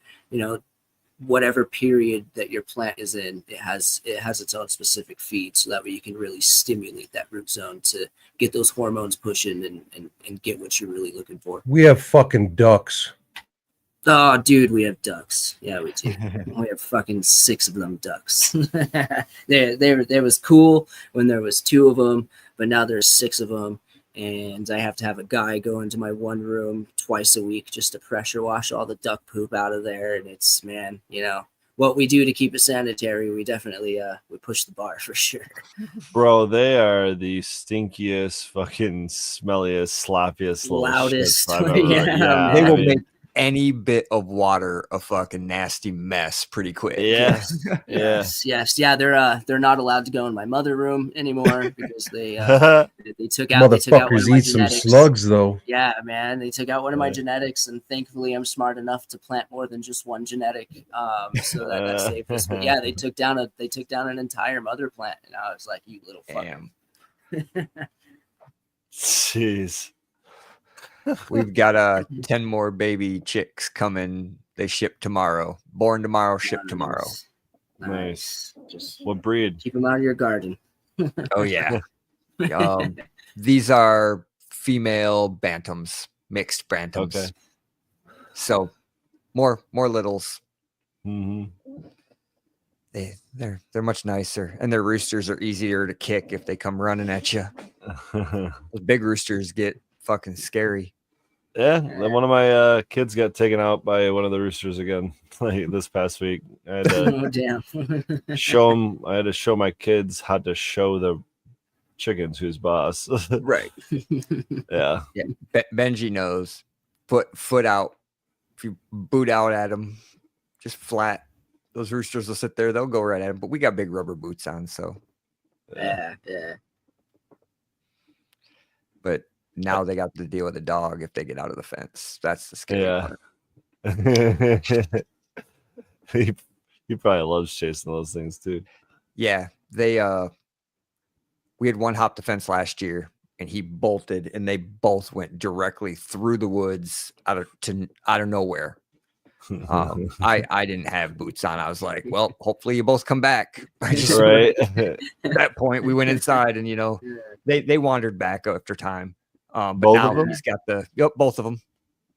whatever period that your plant is in, it has its own specific feed, so that way you can really stimulate that root zone to get those hormones pushing and get what you're really looking for. We have fucking ducks. Oh, dude, we have ducks. Yeah, we do. We have fucking 6 of them ducks. They was cool when there was 2 of them, but now there's 6 of them. And I have to have a guy go into my one room twice a week just to pressure wash all the duck poop out of there. And it's, man, what we do to keep it sanitary, we definitely we push the bar for sure. Bro, they are the stinkiest, fucking smelliest, sloppiest, loudest. Yeah, they will make any bit of water a fucking nasty mess pretty quick. Yes. Yeah. They're not allowed to go in my mother room anymore because they took out one of my eat genetics. Some slugs though. Yeah, man, they took out one of my genetics, and thankfully I'm smart enough to plant more than just one genetic, so that saved us. But yeah, they took down an entire mother plant, and I was like, you little fucker. Jeez. We've got 10 more baby chicks coming. They ship tomorrow. Born tomorrow, ship tomorrow. Nice. Just what breed? Keep them out of your garden. Oh yeah. These are female bantams, mixed bantams. Okay. So more littles. Mm-hmm. They're much nicer, and their roosters are easier to kick if they come running at you. Those big roosters get fucking scary. Yeah, one of my kids got taken out by one of the roosters again, like this past week. I had to show them. I had to show my kids how to show the chickens who's boss. Right. Yeah. Benji knows. Foot out. If you boot out at him, just flat. those roosters will sit there. They'll go right at him. But we got big rubber boots on, so. Yeah. But now they got to deal with a dog if they get out of the fence. That's the scary part. he probably loves chasing those things too. Yeah, we had one hop the fence last year, and he bolted, and they both went directly through the woods out of nowhere. I didn't have boots on. I was like, well, hopefully you both come back. Right. At that point, we went inside, and they wandered back after time. But Both now of them? he's got both of them.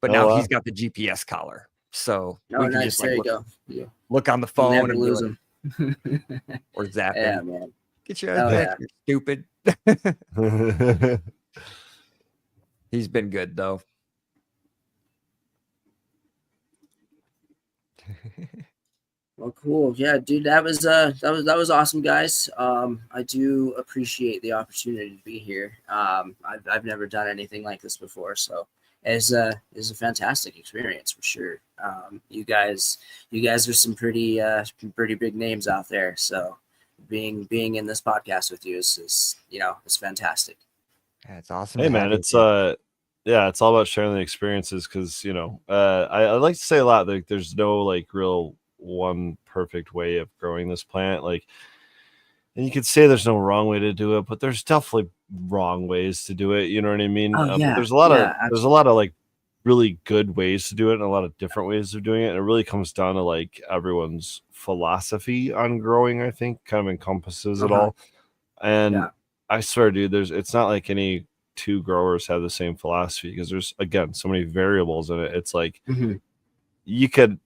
But Oh, now wow. he's got the GPS collar, so Oh, we can nice. just There you look, go. Yeah. look on the You'll phone never and lose be him. like, or zap Yeah, him. man. Get your ass back, you stupid. He's been good though. Well, cool. Yeah, dude, that was awesome, guys. I do appreciate the opportunity to be here. I've never done anything like this before, so it's a fantastic experience for sure. You guys are some pretty big names out there, so being in this podcast with you is it's fantastic. Yeah, it's awesome. Hey to man, have it's you. yeah, it's all about sharing the experiences because I like to say a lot like there's no like real one perfect way of growing this plant. Like, and you could say there's no wrong way to do it, but there's definitely wrong ways to do it. You know what I mean? Oh But yeah, there's a lot of absolutely. like really good ways to do it and a lot of different ways of doing it. And it really comes down to like everyone's philosophy on growing, I think, kind of encompasses it all. And Yeah. I swear, dude, it's not like any two growers have the same philosophy because there's again so many variables in it. It's like Mhm. you could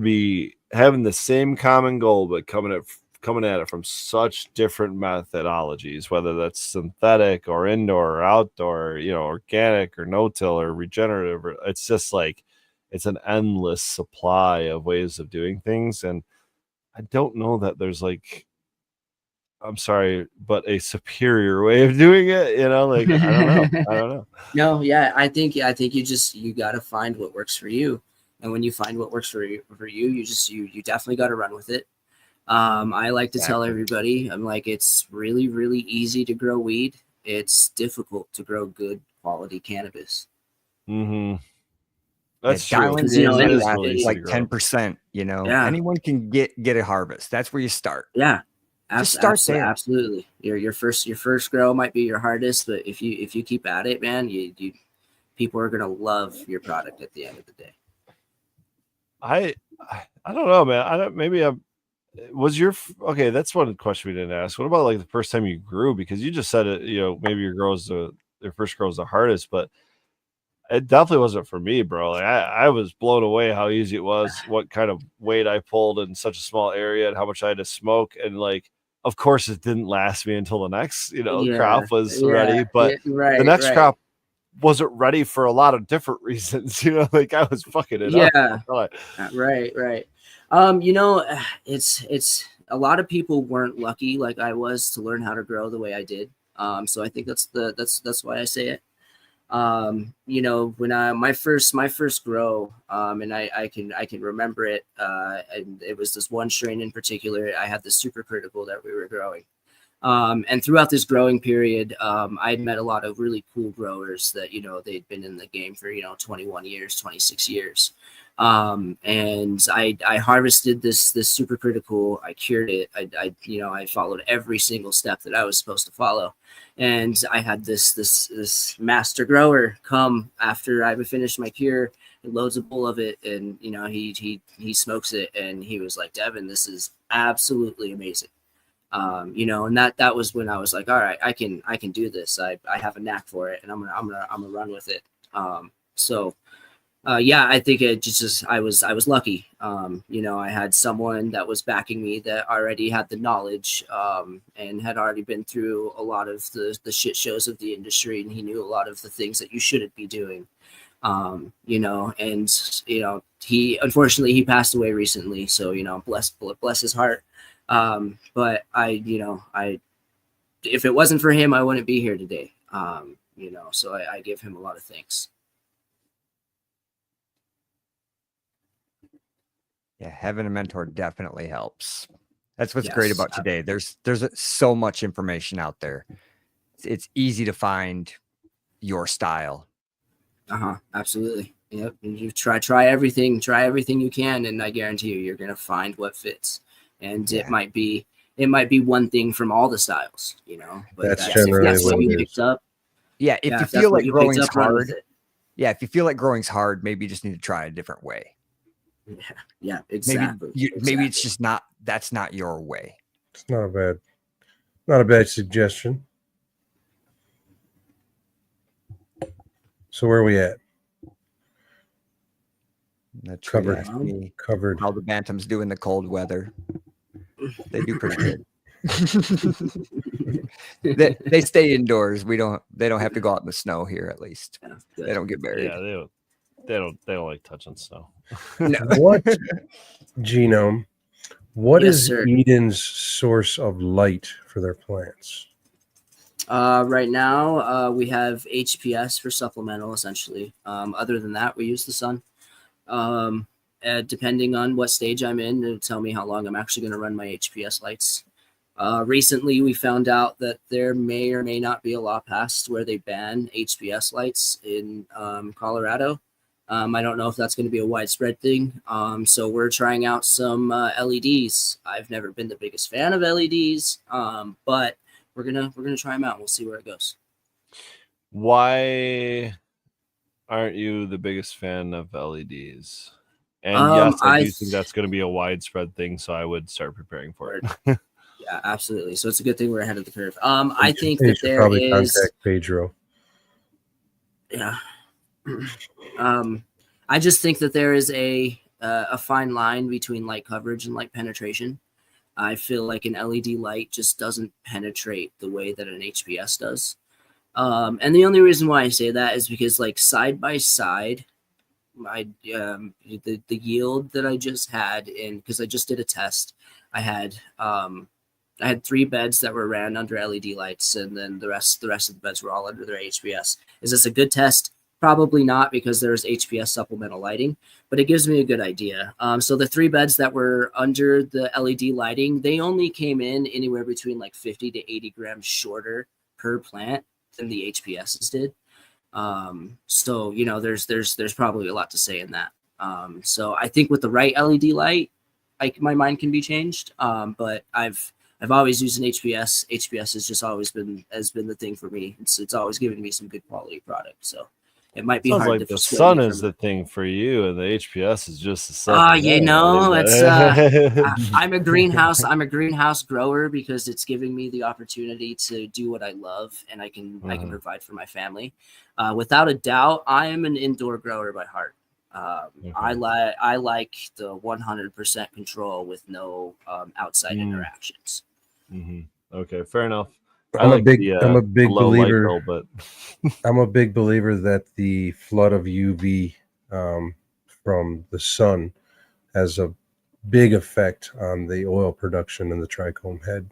be having the same common goal, but coming at it from such different methodologies, whether that's synthetic or indoor or outdoor, organic or no-till or regenerative. It's just like it's an endless supply of ways of doing things, and I don't know that there's like, I'm sorry, but a superior way of doing it. Like I don't know. No, yeah, I think you got to find what works for you, and when you find what works for you, you definitely got to run with it. I like to tell everybody, I'm like, it's really, really easy to grow weed. It's difficult to grow good quality cannabis. Mm-hmm. That's true. Dialing It is in really easy like to grow. 10%. Yeah. Anyone can get a harvest. That's where you start. Yeah, Just start there. Absolutely. Your first grow might be your hardest, but if you keep at it, man, you people are gonna love your product at the end of the day. I don't know, man. I don't. Maybe I'm. Was your okay? That's one question we didn't ask. What about like the first time you grew? Because you just said it. Maybe your first grow was the hardest, but it definitely wasn't for me, bro. Like I was blown away how easy it was, what kind of weight I pulled in such a small area, and how much I had to smoke. And like, of course, it didn't last me until the next, crop was ready. But the next crop wasn't ready for a lot of different reasons. Like I was fucking it up. Right. It's a lot of people weren't lucky like I was to learn how to grow the way I did. So I think that's why I say it. When my first grow, and I can remember it. And it was this one strain in particular. I had the super critical that we were growing. And throughout this growing period, I'd met a lot of really cool growers that, they'd been in the game for, 21 years, 26 years. And I harvested this super critical. I cured it. I followed every single step that I was supposed to follow. And I had this master grower come after I finished my cure, loads a bowl of it. And, he smokes it. And he was like, Devin, this is absolutely amazing. And that was when I was like, all right, I can do this. I have a knack for it, and I'm gonna run with it. I think it just I was lucky. I had someone that was backing me that already had the knowledge, and had already been through a lot of the shit shows of the industry, and he knew a lot of the things that you shouldn't be doing. He unfortunately he passed away recently, so bless his heart. But if it wasn't for him, I wouldn't be here today. So I give him a lot of thanks. Yeah, having a mentor definitely helps. That's what's great Yes, about today. There's so much information out there. It's easy to find your style. Absolutely. Yep. And you try everything you can, and I guarantee you're gonna find what fits. And Yeah. it might be one thing from all the styles, But That's if generally that's what what you it picked is. up, Yeah, if you that's feel what like you picked growing's up, run with hard, it. yeah, if you feel like growing's hard, maybe you just need to try a different way. Yeah, exactly. Maybe it's just that's not your way. It's not a bad suggestion. So where are we at? That's Covered. ask me Covered. how the bantams do in the cold weather. They do pretty good. they stay indoors. They don't have to go out in the snow here, at least. Yeah, They don't get buried. Yeah, they don't like touching snow. No. What Genome? What Yes, is sir. Eden's source of light for their plants? Right now, we have HPS for supplemental, essentially. Other than that, we use the sun. Depending on what stage I'm in, it'll tell me how long I'm actually going to run my HPS lights. Recently, we found out that there may or may not be a law passed where they ban HPS lights in Colorado. I don't know if that's going to be a widespread thing. So we're trying out some LEDs. I've never been the biggest fan of LEDs, but we're gonna try them out. We'll see where it goes. Why aren't you the biggest fan of LEDs? And yes, I do think that's going to be a widespread thing, so I would start preparing for it. Yeah, absolutely. So it's a good thing we're ahead of the curve. I think You that should there probably is. contact Pedro. Yeah. I just think that there is a fine line between light coverage and light penetration. I feel like an LED light just doesn't penetrate the way that an HPS does. And the only reason why I say that is because, like, side by side, the yield that I just had because I just did a test, I had 3 beds that were ran under LED lights, and then the rest of the beds were all under their HPS. Is this a good test? Probably not, because there's HPS supplemental lighting, but it gives me a good idea. So the 3 beds that were under the LED lighting, they only came in anywhere between like 50 to 80 grams shorter per plant than the HPSs did. So there's probably a lot to say in that. So I think with the right LED light, my mind can be changed. But I've always used an HPS. HPS has just always been the thing for me. It's always given me some good quality product. So it might be Sounds hard like to the sun is the thing for you, and the HPS is just the second. it's I'm a greenhouse grower because it's giving me the opportunity to do what I love, and I can provide for my family. Without a doubt, I am an indoor grower by heart. I like the 100% control with no outside interactions. Okay, fair enough. I'm a big believer. Goal, but I'm a big believer that the flood of UV from the sun has a big effect on the oil production in the trichome head.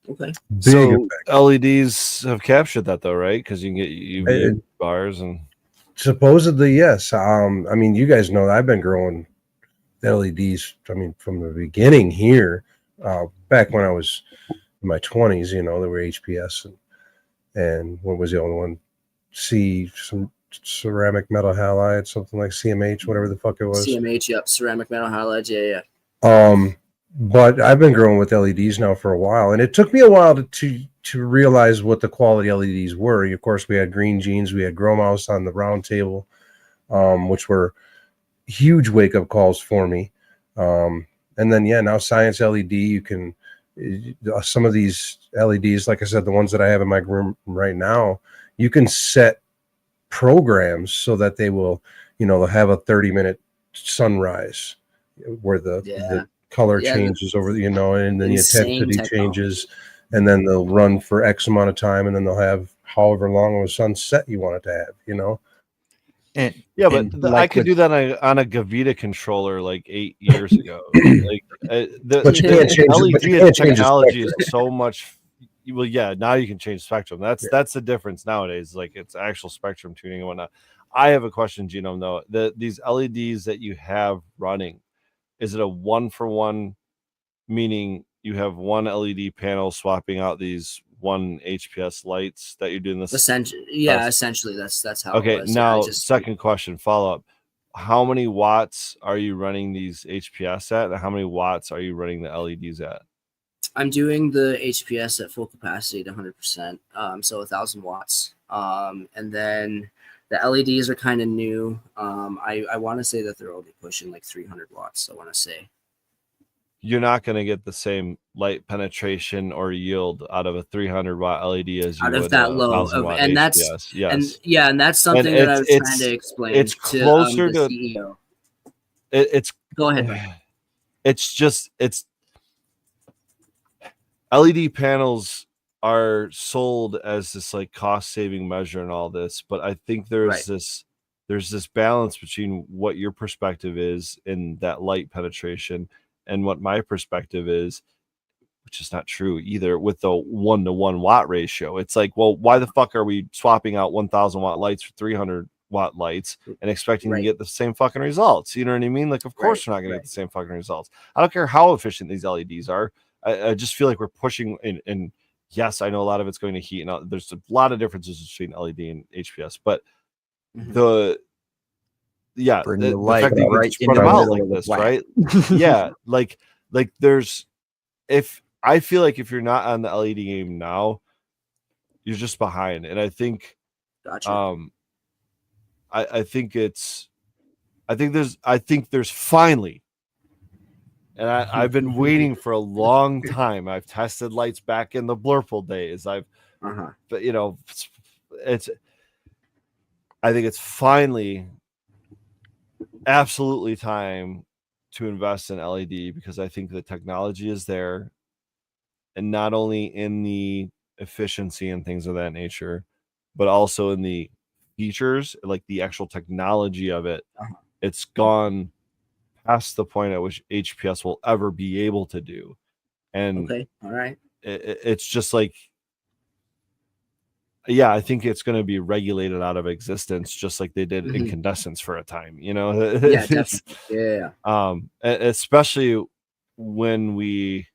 Okay. Big effect. LEDs have captured that though, right? Because you can get UV bars and supposedly yes. I mean, you guys know that I've been growing LEDs. I mean, from the beginning here, back when I was in my 20s, there were HPS and what was the other one? Some ceramic metal halide, something like CMH, whatever the fuck it was. CMH, yep, ceramic metal halide, yeah. But I've been growing with LEDs now for a while, and it took me a while to realize what the quality LEDs were. Of course, we had Green Jeans, we had Grow Mouse on the round table, which were huge wake up calls for me. And then now Science LED, you can. Some of these LEDs, like I said, the ones that I have in my room right now, you can set programs so that they will, they'll have a 30-minute sunrise where the color changes over, and then the intensity changes, and then they'll run for X amount of time, and then they'll have however long of a sunset you want it to have, I could do that on a Gavita controller like 8 years ago. But you can't change LED technology is so much. Well, yeah, now you can change spectrum. That's the difference nowadays. Like, it's actual spectrum tuning and whatnot. I have a question, Genome, though. These LEDs that you have running, is it a 1-for-1, meaning you have one LED panel swapping out these one HPS lights that you're doing this? Essentially that's how it Okay, was. now second question, follow up. How many watts are you running these HPS at, and how many watts are you running the LEDs at? I'm doing the HPS at full capacity at 100%, so 1,000 watts. And then the LEDs are kind of new. I want to say that they're only pushing like 300 watts. I want to say. You're not going to get the same light penetration or yield out of a 300 watt LED as you Out of would that a low 1,000 of, watt and HPS. that's Yes. and that's something that I was trying to explain it's to closer the to CEO. It's Go ahead, Mike. it's LED panels are sold as this like cost saving measure and all this, but I think there's this balance between what your perspective is in that light penetration and what my perspective is, which is not true either, with the 1-to-1 watt ratio. It's like, well, why the fuck are we swapping out 1,000 watt lights for 300 watt lights and expecting to get the same fucking results? You know what I mean? Like, of course we're not going to get the same fucking results. I don't care how efficient these LEDs are. I just feel like we're pushing and yes, I know a lot of it's going to heat, and there's a lot of differences between LED and HPS, but the fact that you can spread them out like this, right? Yeah, like there's, if I feel like if you're not on the LED game now, you're just behind, and I think, I think there's finally. And I've been waiting for a long time. I've tested lights back in the Blurple days. But you know, I think it's finally absolutely time to invest in LED, because I think the technology is there, and not only in the efficiency and things of that nature, but also in the features, like the actual technology of it. It's gone past the point at which HPS will ever be able to do. And it's just like, yeah, I think it's going to be regulated out of existence, just like they did incandescence for a time, you know. Yeah, definitely. Yeah. Especially when we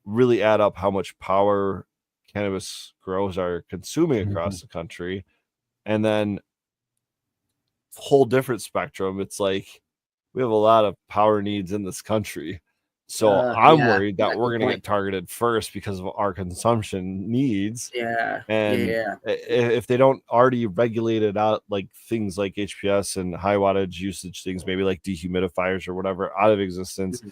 really add up how much power cannabis grows are consuming across the country, and then whole different spectrum. It's like, we have a lot of power needs in this country. So I'm worried that we're going to get targeted first because of our consumption needs. If they don't already regulate it out, like things like HPS and high wattage usage things, maybe like dehumidifiers or whatever, out of existence,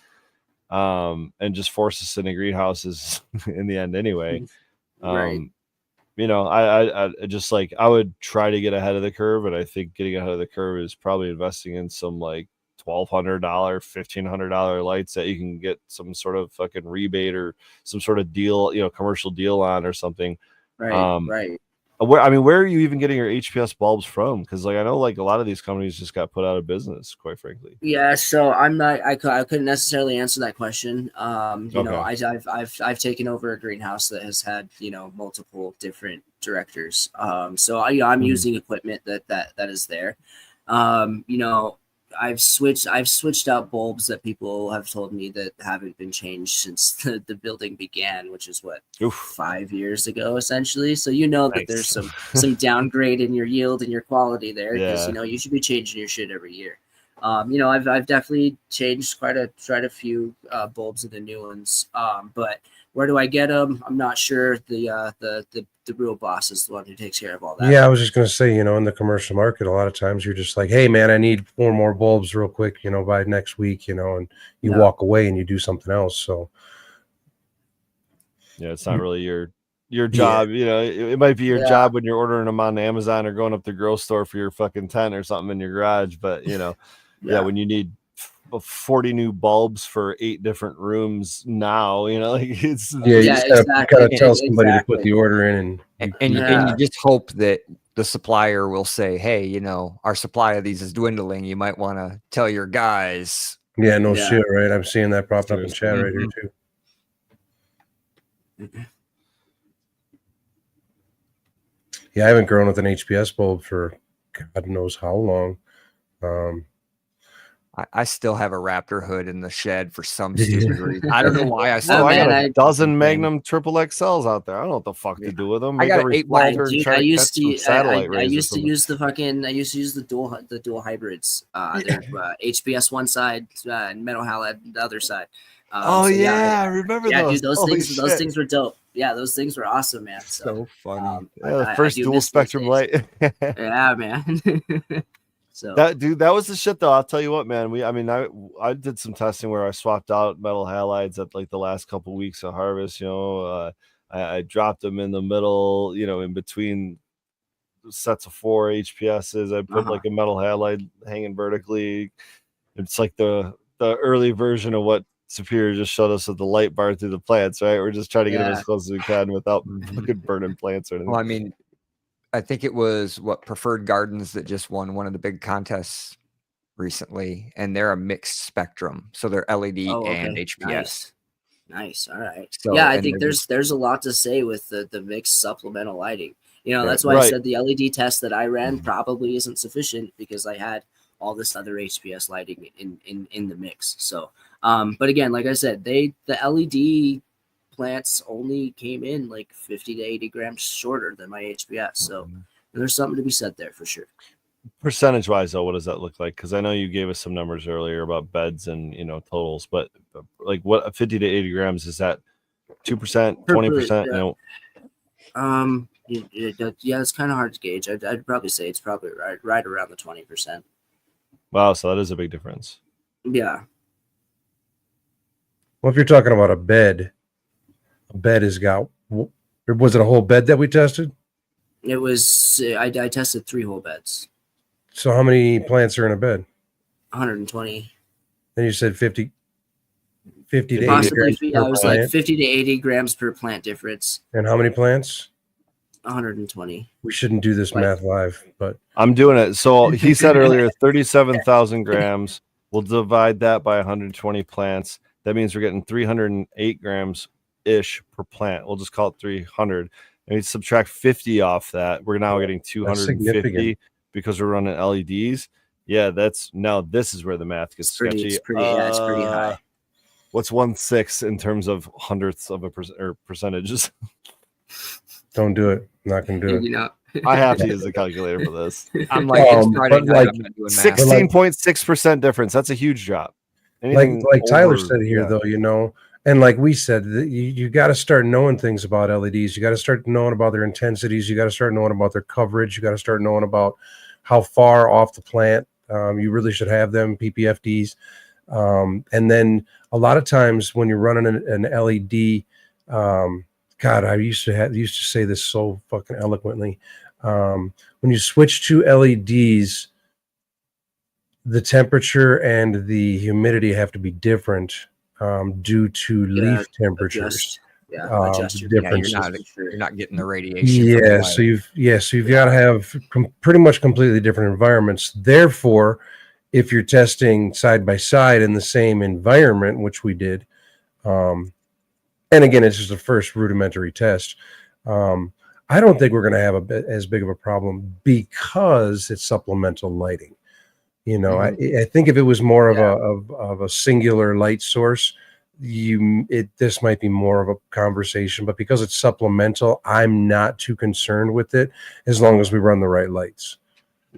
and just force us into greenhouses in the end anyway. You know, I just like, I would try to get ahead of the curve, and I think getting ahead of the curve is probably investing in some like $1,200, $1,500 lights that you can get some sort of fucking rebate or some sort of deal, you know, commercial deal on or something. Where are you even getting your HPS bulbs from? Because like, I know like a lot of these companies just got put out of business, quite frankly. Yeah, so I couldn't necessarily answer that question. You know, I've taken over a greenhouse that has had, you know, multiple different directors. So I'm using equipment that is there. You know, I've switched out bulbs that people have told me that haven't been changed since the building began, which is 5 years ago, essentially. So you know that there's some downgrade in your yield and your quality there, because you know you should be changing your shit every year. You know, I've definitely changed quite a few bulbs of the new ones. But where do I get them? I'm not sure. The real boss is the one who takes care of all that. Yeah, I was just going to say, you know, in the commercial market, a lot of times you're just like, hey, man, I need 4 more bulbs real quick, you know, by next week, you know, and you walk away and you do something else. So, yeah, it's not really your job. You know, it might be your job when you're ordering them on Amazon or going up to the grocery store for your fucking tent or something in your garage. But, you know, when you need 40 new bulbs for 8 different rooms now, you know, like it's you gotta tell somebody to put the order in, and you just hope that the supplier will say, hey, you know, our supply of these is dwindling, you might want to tell your guys. Shit, right? I'm seeing that popping up in chat right here too. Yeah, I haven't grown with an HPS bulb for God knows how long. I still have a Raptor hood in the shed for some stupid reason. I don't know why I still Oh, I have got man, a dozen Magnum triple XLs out there. I don't know what the fuck to do with them. I Make got a an 8 reflector by- and Dude, try I to used catch some to satellite I rays or used to something. use the dual hybrids. They're HBS one side and metal halide the other side. Oh So yeah, I remember yeah, those. dude, those Holy things shit. things were dope. Yeah, those things were awesome, man. So funny. Yeah, the I first do dual miss those spectrum days. light. Yeah, man. So That was the shit though. I'll tell you what, man. I did some testing where I swapped out metal halides at like the last couple weeks of harvest. I dropped them in the middle, in between sets of 4 HPSs. I put like a metal halide hanging vertically. It's like the early version of what Superior just showed us with the light bar through the plants, right? We're just trying to get them as close as we can without fucking burning plants or anything. Well, I mean, I think it was Preferred Gardens that just won one of the big contests recently, and they're a mixed spectrum, so they're LED and HPS. Nice. All right. So, yeah, I and think they're there's a lot to say with the mixed supplemental lighting. That's why I Right. said the LED test that I ran probably isn't sufficient because I had all this other HPS lighting in the mix. So, but again, like I said, the LED plants only came in like 50 to 80 grams shorter than my HPS. So there's something to be said there for sure. Percentage wise though, what does that look like? Because I know you gave us some numbers earlier about beds and totals, but like what 50 to 80 grams is that 2%, 20%? Yeah, it's kind of hard to gauge. I'd probably say it's probably right around the 20%. Wow, so that is a big difference. Yeah. Well, if you're talking about a bed has got, was it a whole bed that we tested? It was, I tested 3 whole beds. So how many plants are in a bed? 120. Then you said 50 to 80 Possibly, grams yeah, per it was plant. like 50 to 80 grams per plant difference. And how many plants? 120. We shouldn't do this math live, but I'm doing it. So he said earlier 37,000 grams. We'll divide that by 120 plants. That means we're getting 308 grams ish per plant. We'll just call it 300. And we subtract 50 off that. We're now getting 250 because we're running LEDs. Yeah, this is where the math gets sketchy. It's pretty high. What's 1/6 in terms of hundredths of a percentages? don't do it. I'm not going to do it. I have to use the calculator for this. I'm like, it's Friday but night, like I'm not doing math. 16.6% difference. That's a huge drop. Like Tyler said here, though, and like we said, you got to start knowing things about LEDs. You got to start knowing about their intensities. You got to start knowing about their coverage. You got to start knowing about how far off the plant you really should have them, PPFDs. And then a lot of times when you're running an LED, God, I used to say this so fucking eloquently. When you switch to LEDs, the temperature and the humidity have to be different due to leaf temperatures. Adjust your differences. You're not getting the radiation. Yeah, so you've got to have pretty much completely different environments. Therefore, if you're testing side by side in the same environment, which we did, and again, it's just the first rudimentary test. I don't think we're going to have as big of a problem because it's supplemental lighting. I think if it was more of a singular light source, this might be more of a conversation. But because it's supplemental, I'm not too concerned with it as long as we run the right lights.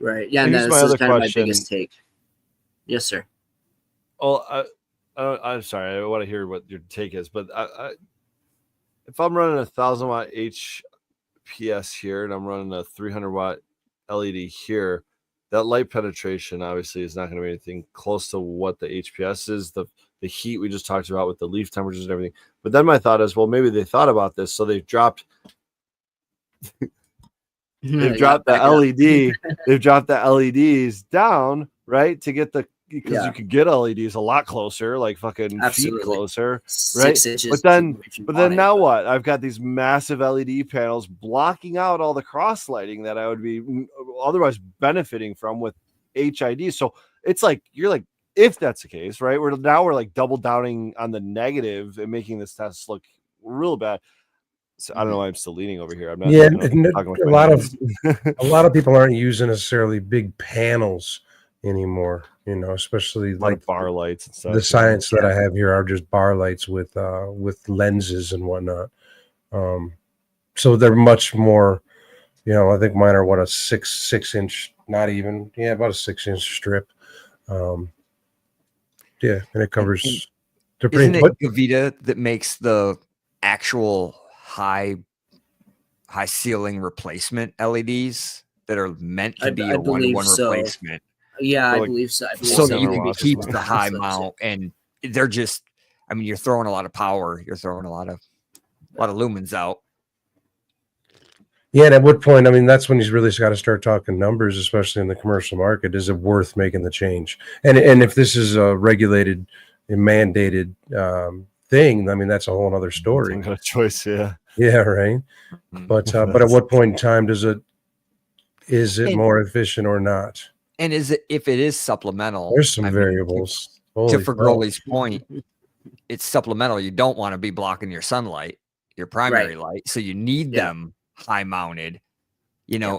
Right. Yeah, and this is kind of my biggest take. Yes, sir. Oh, I'm sorry. I want to hear what your take is, but if I'm running 1,000 watt HPS here and I'm running a 300 watt LED here, that light penetration obviously is not going to be anything close to what the HPS is. The heat we just talked about with the leaf temperatures and everything. But then my thought is, well, maybe they thought about this, so they've dropped. They've dropped the LED. They've dropped the LEDs down, right, to get because you could get LEDs a lot closer, like fucking feet closer, right? 6 inches. But then now what? I've got these massive LED panels blocking out all the cross lighting that I would be otherwise benefiting from with HID. So it's like if that's the case, right? We're like double downing on the negative and making this test look real bad. So I don't know why I'm still leaning over here. I'm not. Yeah, a lot of people aren't using necessarily big panels. anymore. Especially A lot like of bar lights and stuff. the science that I have here are just bar lights with lenses and whatnot. So they're much more. I think mine are what, a 6 inch, not even, about a 6 inch strip. And it covers. They're Isn't pretty. it Gavita that makes the actual high ceiling replacement LEDs that are meant to be a believe 1-to-1 so. replacement? Yeah, So, I like, believe so. So that you 7 can watts or keep something. the high So, mount, and they're just, I mean, you're throwing a lot of power. You're throwing a lot of lumens out. Yeah, and at what point? I mean, that's when he's really got to start talking numbers, especially in the commercial market. Is it worth making the change? And if this is a regulated and mandated thing, I mean, that's a whole other story. I've got a choice, yeah. Yeah, right. But at what point in time is it more efficient or not? And if it is supplemental? There's some variables. To Fagroli's point, it's supplemental. You don't want to be blocking your sunlight, your primary light, so you need them high mounted,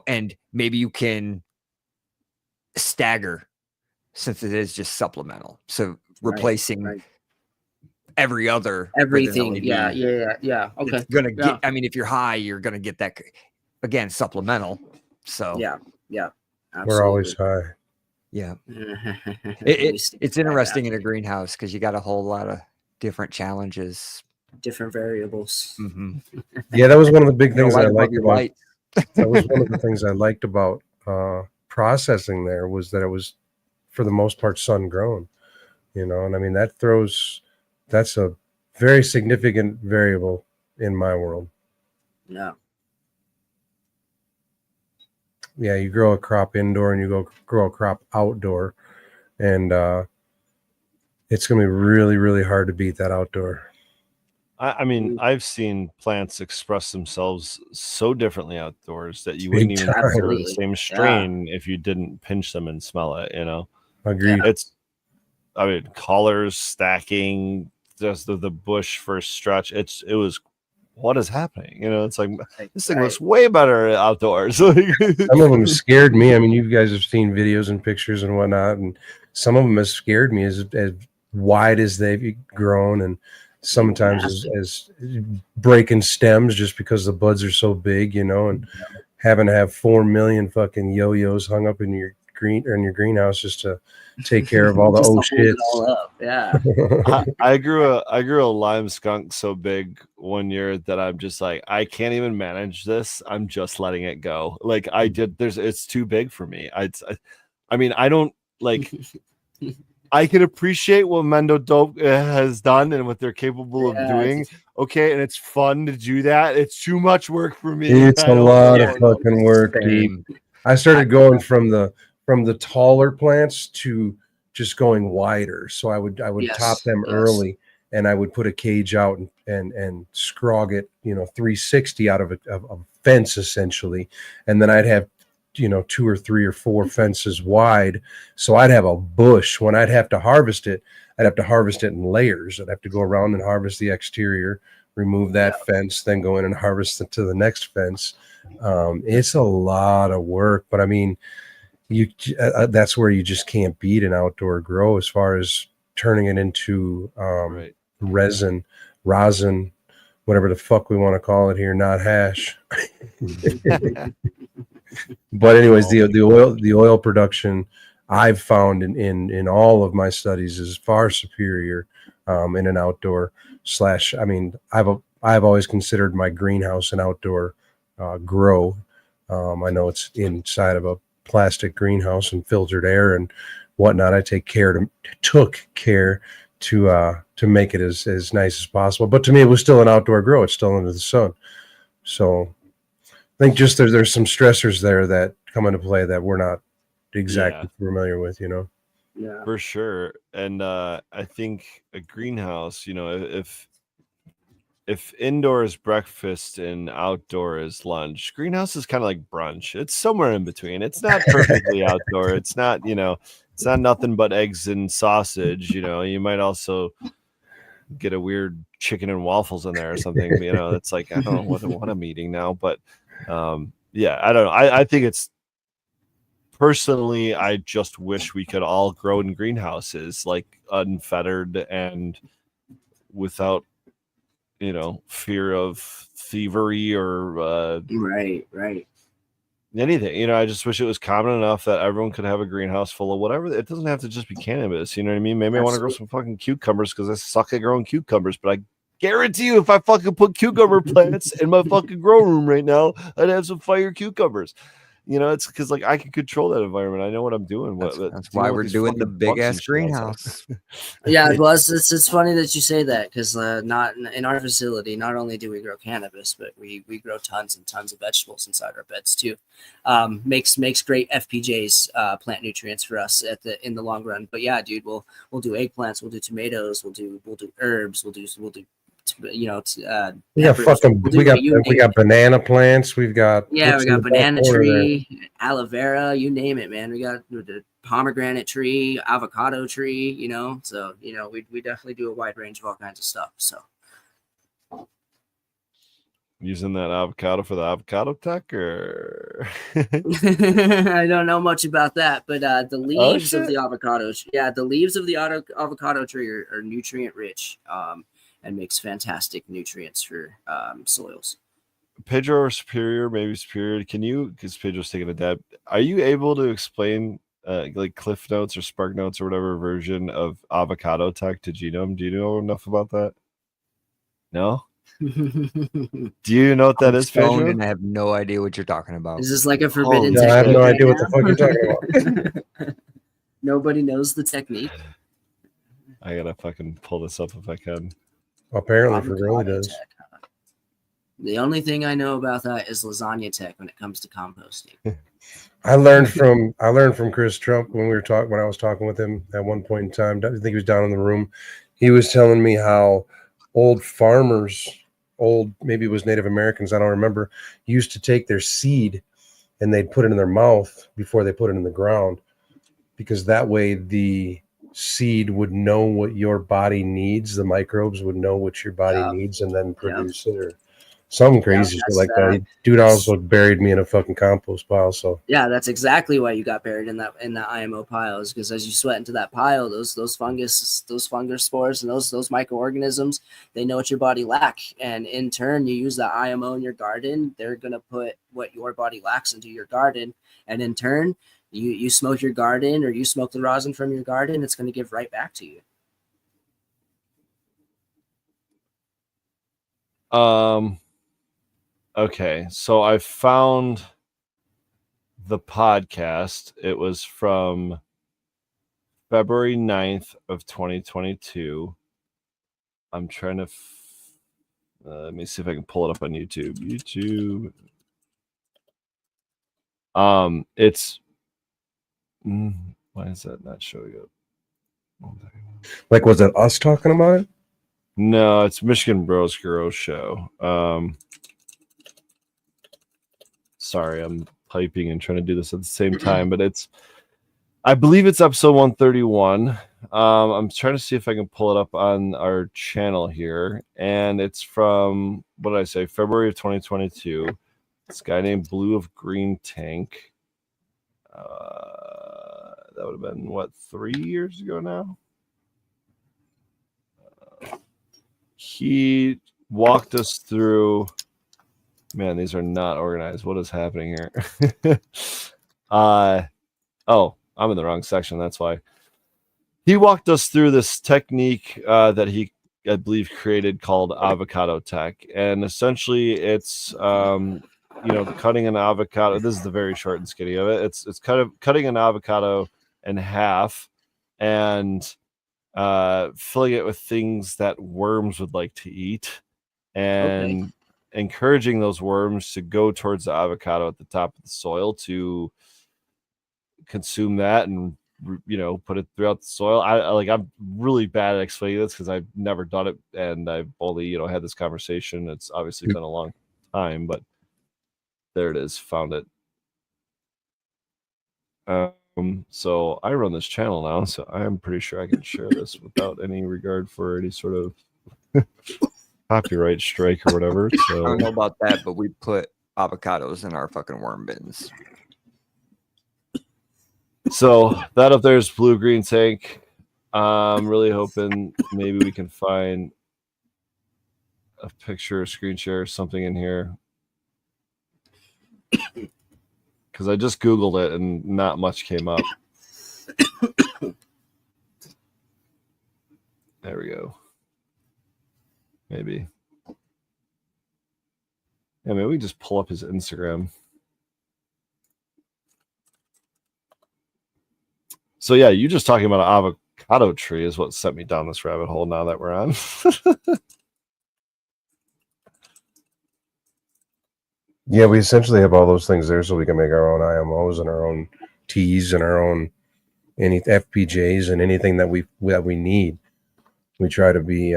and maybe you can stagger, since it is just supplemental. So replacing everything. Yeah. Okay. Gonna get. I mean, if you're high, you're gonna get that again, supplemental. So yeah. Absolutely. We're always high. Yeah. It's interesting in a greenhouse because you got a whole lot of different challenges, different variables. Mm-hmm. Yeah, that was one of the big things I liked about light. That was one of the things I liked about processing there, was that it was, for the most part, sun grown. And I mean, that's a very significant variable in my world. Yeah. Yeah, you grow a crop indoor and you grow a crop outdoor, and it's going to be really, really hard to beat that outdoor. I mean, I've seen plants express themselves so differently outdoors that you wouldn't even consider the same strain if you didn't pinch them and smell it. Agreed. Colors, stacking, just the bush first stretch. It was, what is happening? It's like, this thing looks way better outdoors. Some of them scared me. I mean, you guys have seen videos and pictures and whatnot, and some of them have scared me as wide as they've grown, and sometimes as breaking stems just because the buds are so big, and having to have 4 million fucking yo-yos hung up in your greenhouse just to take care of all the shits. I grew a lime skunk so big one year that I'm just like, I can't even manage this. I'm just letting it go. Like it's too big for me. I mean, I don't like. I can appreciate what Mendo Dope has done and what they're capable of doing. Okay, and it's fun to do that. It's too much work for me. It's a lot of fucking work, dude. I started going from the taller plants to just going wider. So I would top them early, and I would put a cage out and scrog it, 360 out of a fence essentially, and then I'd have 2 or 3 or 4 fences wide. So I'd have a bush. When I'd have to harvest it, I'd have to harvest it in layers. I'd have to go around and harvest the exterior, remove that fence, then go in and harvest it to the next fence. It's a lot of work, but I mean, that's where you just can't beat an outdoor grow as far as turning it into rosin, whatever the fuck we want to call it here, not hash. But anyways, the oil production I've found in all of my studies is far superior in an outdoor / I mean, I've always considered my greenhouse an outdoor grow. I know it's inside of a plastic greenhouse and filtered air and whatnot. I took care to make it as nice as possible. But to me, it was still an outdoor grow. It's still under the sun. So I think just there's some stressors there that come into play that we're not exactly familiar with, Yeah, for sure. And I think a greenhouse, if indoor is breakfast and outdoor is lunch, greenhouse is kind of like brunch. It's somewhere in between. It's not perfectly outdoor. It's not, it's not nothing but eggs and sausage. You might also get a weird chicken and waffles in there or something. It's like, I don't know what I'm eating now, but I don't know. I think it's personally, I just wish we could all grow in greenhouses, like unfettered and without, fear of thievery or Right. anything. I just wish it was common enough that everyone could have a greenhouse full of whatever. It doesn't have to just be cannabis. You know what I mean? Maybe I want to grow some fucking cucumbers because I suck at growing cucumbers, but I guarantee you, if I fucking put cucumber plants in my fucking grow room right now, I'd have some fire cucumbers. It's because like I can control that environment. I know what I'm doing. That's why we're doing the big ass greenhouse. Yeah, well, it's funny that you say that because not in our facility. Not only do we grow cannabis, but we grow tons and tons of vegetables inside our beds too. Makes great FPJs, plant nutrients for us in the long run. But yeah, dude, we'll do eggplants, we'll do tomatoes, we'll do herbs, we'll do we got banana plants. We got banana tree, aloe vera, you name it, man. We got the pomegranate tree, avocado tree. So we definitely do a wide range of all kinds of stuff. So using that avocado for the avocado tech, or I don't know much about that, but the leaves of the avocado, the leaves of the avocado tree are nutrient rich. And makes fantastic nutrients for soils. Pedro or Superior, maybe Superior. Can you, because Pedro's taking a dab, are you able to explain like Cliff Notes or Spark Notes or whatever version of avocado tech to Genome? Do you know enough about that? No? Do you know what that is, Pedro? And I have no idea what you're talking about. Is this like a forbidden technique? I have no idea what the fuck you're talking about. Nobody knows the technique. I gotta fucking pull this up if I can. Apparently, for really does. The only thing I know about that is lasagna tech when it comes to composting. I learned from Chris Trump when I was talking with him at one point in time. I think he was down in the room. He was telling me how old farmers, maybe it was Native Americans, I don't remember, used to take their seed and they'd put it in their mouth before they put it in the ground, because that way the seed would know what your body needs. The microbes would know what your body needs and then produce it, or something crazy shit like that. Dude also buried me in a fucking compost pile. So yeah, that's exactly why you got buried in that IMO pile, is because as you sweat into that pile, those fungus spores and those microorganisms, they know what your body lacks, and in turn, you use that IMO in your garden, they're gonna put what your body lacks into your garden, and in turn, you smoke your garden, or you smoke the rosin from your garden, it's going to give right back to you. Okay, so I found the podcast. It was from February 9th of 2022. I'm trying to let me see if I can pull it up on YouTube. It's why is that not showing up? Like, was it us talking about it? No, it's Michigan Bros Grow Show. Sorry, I'm typing and trying to do this at the same time, but I believe it's episode 131. I'm trying to see if I can pull it up on our channel here, and it's from, what did I say, February of 2022. This guy named Blue of Green Tank. That would have been, 3 years ago now? He walked us through. Man, these are not organized. What is happening here? Oh, I'm in the wrong section. That's why. He walked us through this technique that he, I believe, created called avocado tech. And essentially it's, cutting an avocado. This is the very short and skinny of it. It's kind of cutting an avocado in half and filling it with things that worms would like to eat, and encouraging those worms to go towards the avocado at the top of the soil to consume that and put it throughout the soil. I'm really bad at explaining this because I've never done it, and I've only had this conversation. It's obviously been a long time, but there it is. Found it. So I run this channel now, so I am pretty sure I can share this without any regard for any sort of copyright strike or whatever. So I don't know about that, but we put avocados in our fucking worm bins. So that up there is blue-green tank. I'm really hoping maybe we can find a picture, a screen share, or something in here. Because I just Googled it and not much came up. There we go. Maybe. Yeah, maybe we just pull up his Instagram. So yeah, you just talking about an avocado tree is what sent me down this rabbit hole now that we're on. Yeah, we essentially have all those things there so we can make our own IMOs and our own teas and our own any FPJs and anything that we need. We try to be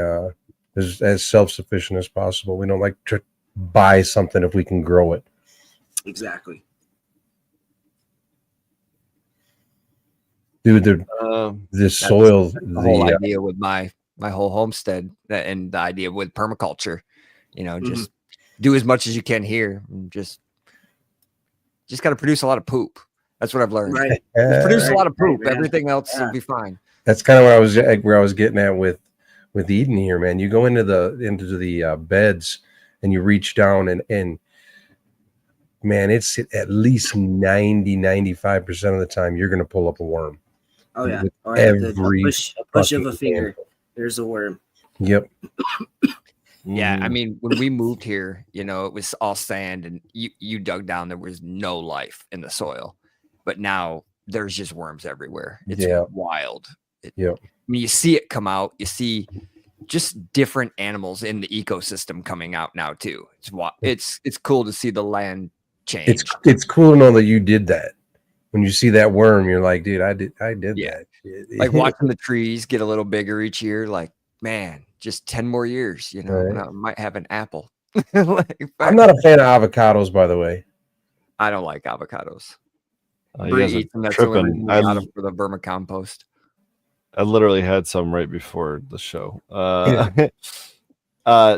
as self-sufficient as possible. We don't like to buy something if we can grow it. Exactly. Dude, the soil, the whole idea with my whole homestead and the idea with permaculture, just do as much as you can here. And just got to produce a lot of poop. That's what I've learned. Right. Produce a lot of poop. Right, everything else will be fine. That's kind of where I was getting at with Eden here, man. You go into the beds and you reach down and man, it's at least 90-95% of the time you're going to pull up a worm. Oh yeah. Every a push of a finger, there's a worm. Yep. Yeah, I mean, when we moved here, it was all sand, and you dug down. There was no life in the soil, but now there's just worms everywhere. It's wild. I mean, you see it come out. You see just different animals in the ecosystem coming out now too. It's cool to see the land change. It's cool to know that you did that. When you see that worm, you're like, dude, I did that. Like watching the trees get a little bigger each year. Like, man, just 10 more years, right. I might have an apple. I'm not a fan of avocados, by the way. I don't like avocados. You guys are tripping. I got them for the vermicompost. I literally had some right before the show.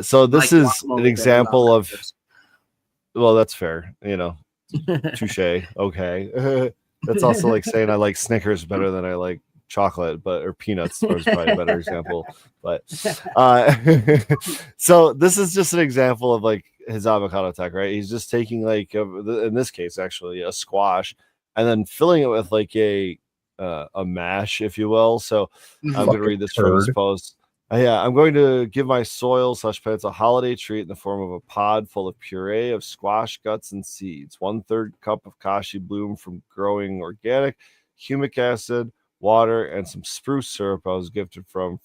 So this is an example of. Well, that's fair. Touche. Okay. That's also like saying I like Snickers better than I like chocolate, or peanuts is probably a better example. But so this is just an example of like his avocado tech, right? He's just taking like in this case actually a squash and then filling it with like a mash, if you will. So I'm going to read this from his post. I'm going to give my soil / plants a holiday treat in the form of a pod full of puree of squash guts and seeds, 1/3 cup of kashi bloom from growing organic, humic acid, water, and some spruce syrup I was gifted from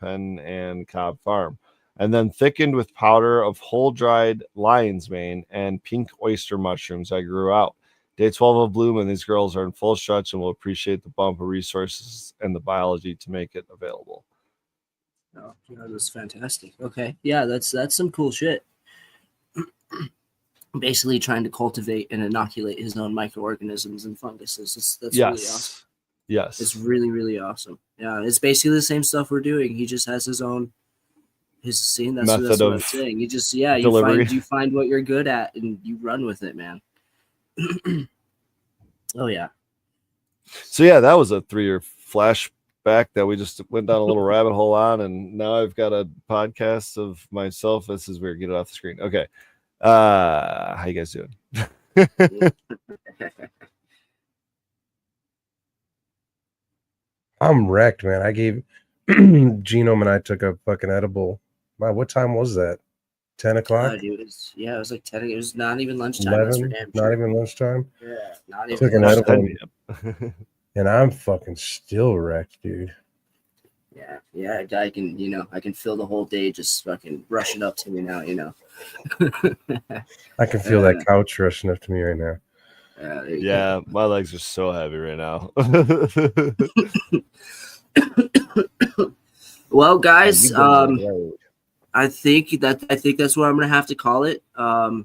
Penn and Cobb Farm, and then thickened with powder of whole dried lion's mane and pink oyster mushrooms I grew out. Day 12 of bloom, and these girls are in full stretch and will appreciate the bump of resources and the biology to make it available. Oh, that's fantastic. Okay. Yeah, that's some cool shit. Basically trying to cultivate and inoculate his own microorganisms and funguses. That's really awesome. Yes. It's really, really awesome. Yeah, it's basically the same stuff we're doing. He just has his own scene. That's what I'm saying. You just you find what you're good at and you run with it, man. Oh yeah. So yeah, that was a 3-year flashback that we just went down a little rabbit hole on, and now I've got a podcast of myself. This is weird. Get it off the screen. Okay. How you guys doing? I'm wrecked, man. I gave Genome and I took a fucking edible. Wow, what time was that? 10 o'clock? Dude, it was like 10. It was not even lunchtime. 11, not even lunchtime? Yeah, not even. Took an edible. And I'm fucking still wrecked, dude. Yeah. I can feel the whole day just fucking rushing up to me now, I can feel that couch rushing up to me right now. Yeah, my legs are so heavy right now. Well, guys, I think that's what I'm gonna have to call it. I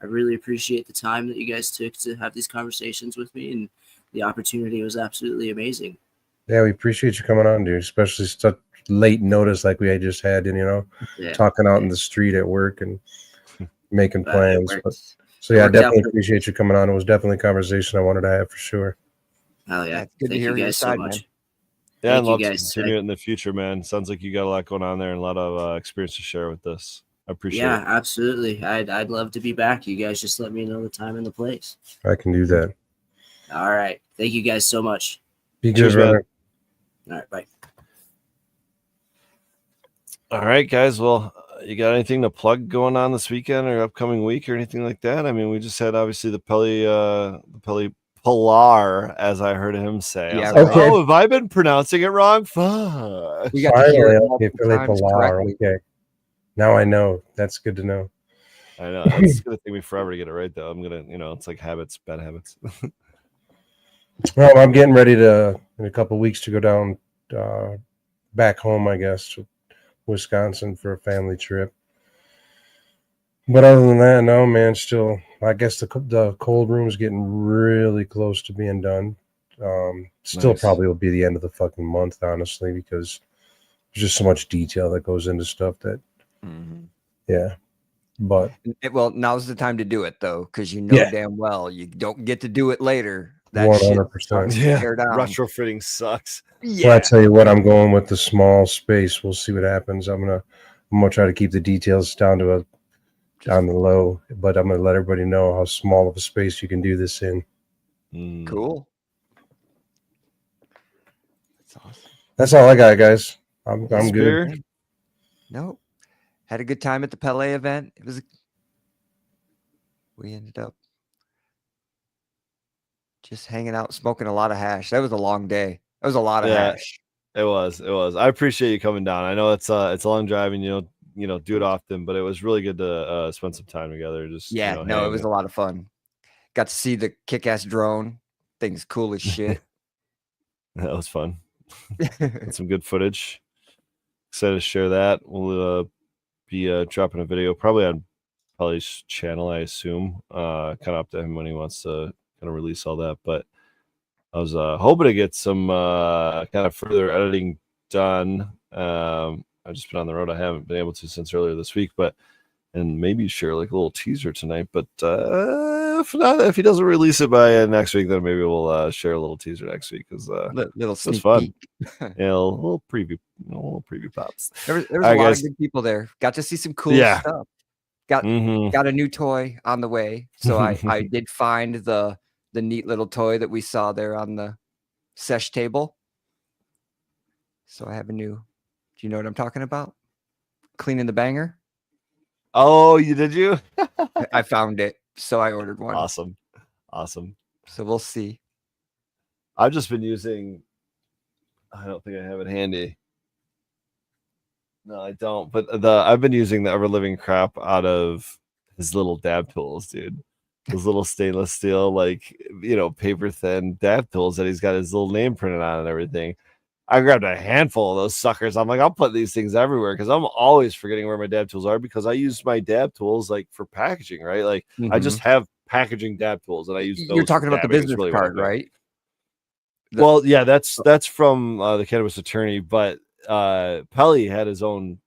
really appreciate the time that you guys took to have these conversations with me, and the opportunity was absolutely amazing. Yeah, we appreciate you coming on, dude, especially such late notice like we just had, and talking out in the street at work and making plans. So yeah, I definitely appreciate you coming on. It was definitely a conversation I wanted to have for sure. Hell yeah. It's good to Thank hear you your guys so side, much. man. Yeah, Thank I'd you love to guys. continue it in the future, man. Sounds like you got a lot going on there and a lot of experience to share with this. I appreciate Yeah, it. absolutely. I'd love to be back. You guys just let me know the time and the place. I can do that. All right. Thank you guys so much. Be good, Cheers, man. brother. All right, bye. All right, guys. Well, you got anything to plug going on this weekend or upcoming week or anything like that? I mean, we just had obviously the Peli Pilar, as I heard him say. I was Yeah, like, right. oh, have I been pronouncing it wrong? Fuck. We got to hear Finally, it okay, multiple Philippe times Pilar. correctly. Okay. Now I know. That's good to know. I know it's gonna take me forever to get it right, though. I'm gonna, it's like habits, bad habits. Well, I'm getting ready to, in a couple of weeks, to go down back home, I guess, to Wisconsin for a family trip. But other than that, no, man, still, I guess the cold room is getting really close to being done. Still Nice. probably will be the end of the fucking month, honestly, because there's just so much detail that goes into stuff that, yeah. But Well, now's the time to do it though, because you know Yeah. damn well you don't get to do it later. That 100%. shit Yeah, tear down. retrofitting sucks. Well, I tell you what, I'm going with the small space. We'll see what happens. I'm gonna try to keep the details down to down the low, but I'm gonna let everybody know how small of a space you can do this in. Cool. That's awesome. That's all I got, guys. I'm good. Spear? Nope. Had a good time at the Pele event. We ended up just hanging out, smoking a lot of hash. That was a long day. That was a lot of hash. It was. I appreciate you coming down. I know it's a long drive and you don't do it often, but it was really good to spend some time together. Just Yeah, no, it was a lot of fun. Got to see the kick-ass drone. Thing's cool as shit. That was fun. Got some good footage. Excited to share that. We'll be dropping a video probably on Pelly's channel, I assume. Kind of up to him when he wants to kind of release all that. But I was hoping to get some kind of further editing done. I've just been on the road. I haven't been able to since earlier this week, and maybe share like a little teaser tonight. But if not, if he doesn't release it by next week, then maybe we'll share a little teaser next week because little it sneak was fun. peek. Yeah, a little preview pops. There was All a right, lot guys. of good people there. Got to see some cool Yeah. stuff. Got a new toy on the way. So I did find the neat little toy that we saw there on the sesh table. So I have a new. Do you know what I'm talking about? Cleaning the banger. Oh, did you? I found it, so I ordered one. Awesome. So we'll see. I've just been using. I don't think I have it handy. No, I don't. But I've been using the ever living crap out of his little dab tools, dude. Those little stainless steel, paper thin dab tools that he's got his little name printed on and everything. I grabbed a handful of those suckers. I'm like, I'll put these things everywhere because I'm always forgetting where my dab tools are because I use my dab tools like for packaging, right? Like I just have packaging dab tools and I use those. You're talking about the dabbing. It's business really what I card, do. right? Well, yeah, that's from the cannabis attorney, but Pelly had his own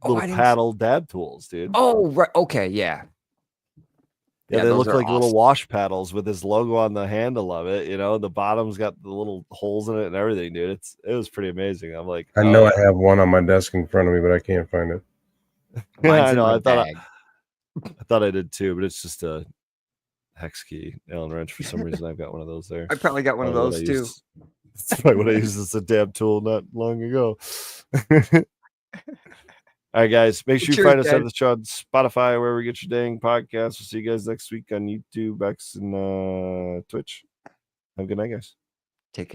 little paddle dab tools, dude. Oh, right. Okay, yeah. Yeah, they those look are like little awesome. wash paddles with his logo on the handle of it. The bottom's got the little holes in it and everything, dude. It was pretty amazing. I'm like, I know I have one on my desk in front of me, but I can't find it. Yeah, I know. I thought I did too, but it's just a hex key Allen wrench for some reason. I've got one of those there. I probably got one of those too. That's probably what I used as a dab tool not long ago. All right, guys. Make sure you find us at the show on Spotify, wherever you get your dang podcasts. We'll see you guys next week on YouTube, X, and Twitch. Have a good night, guys. Take care.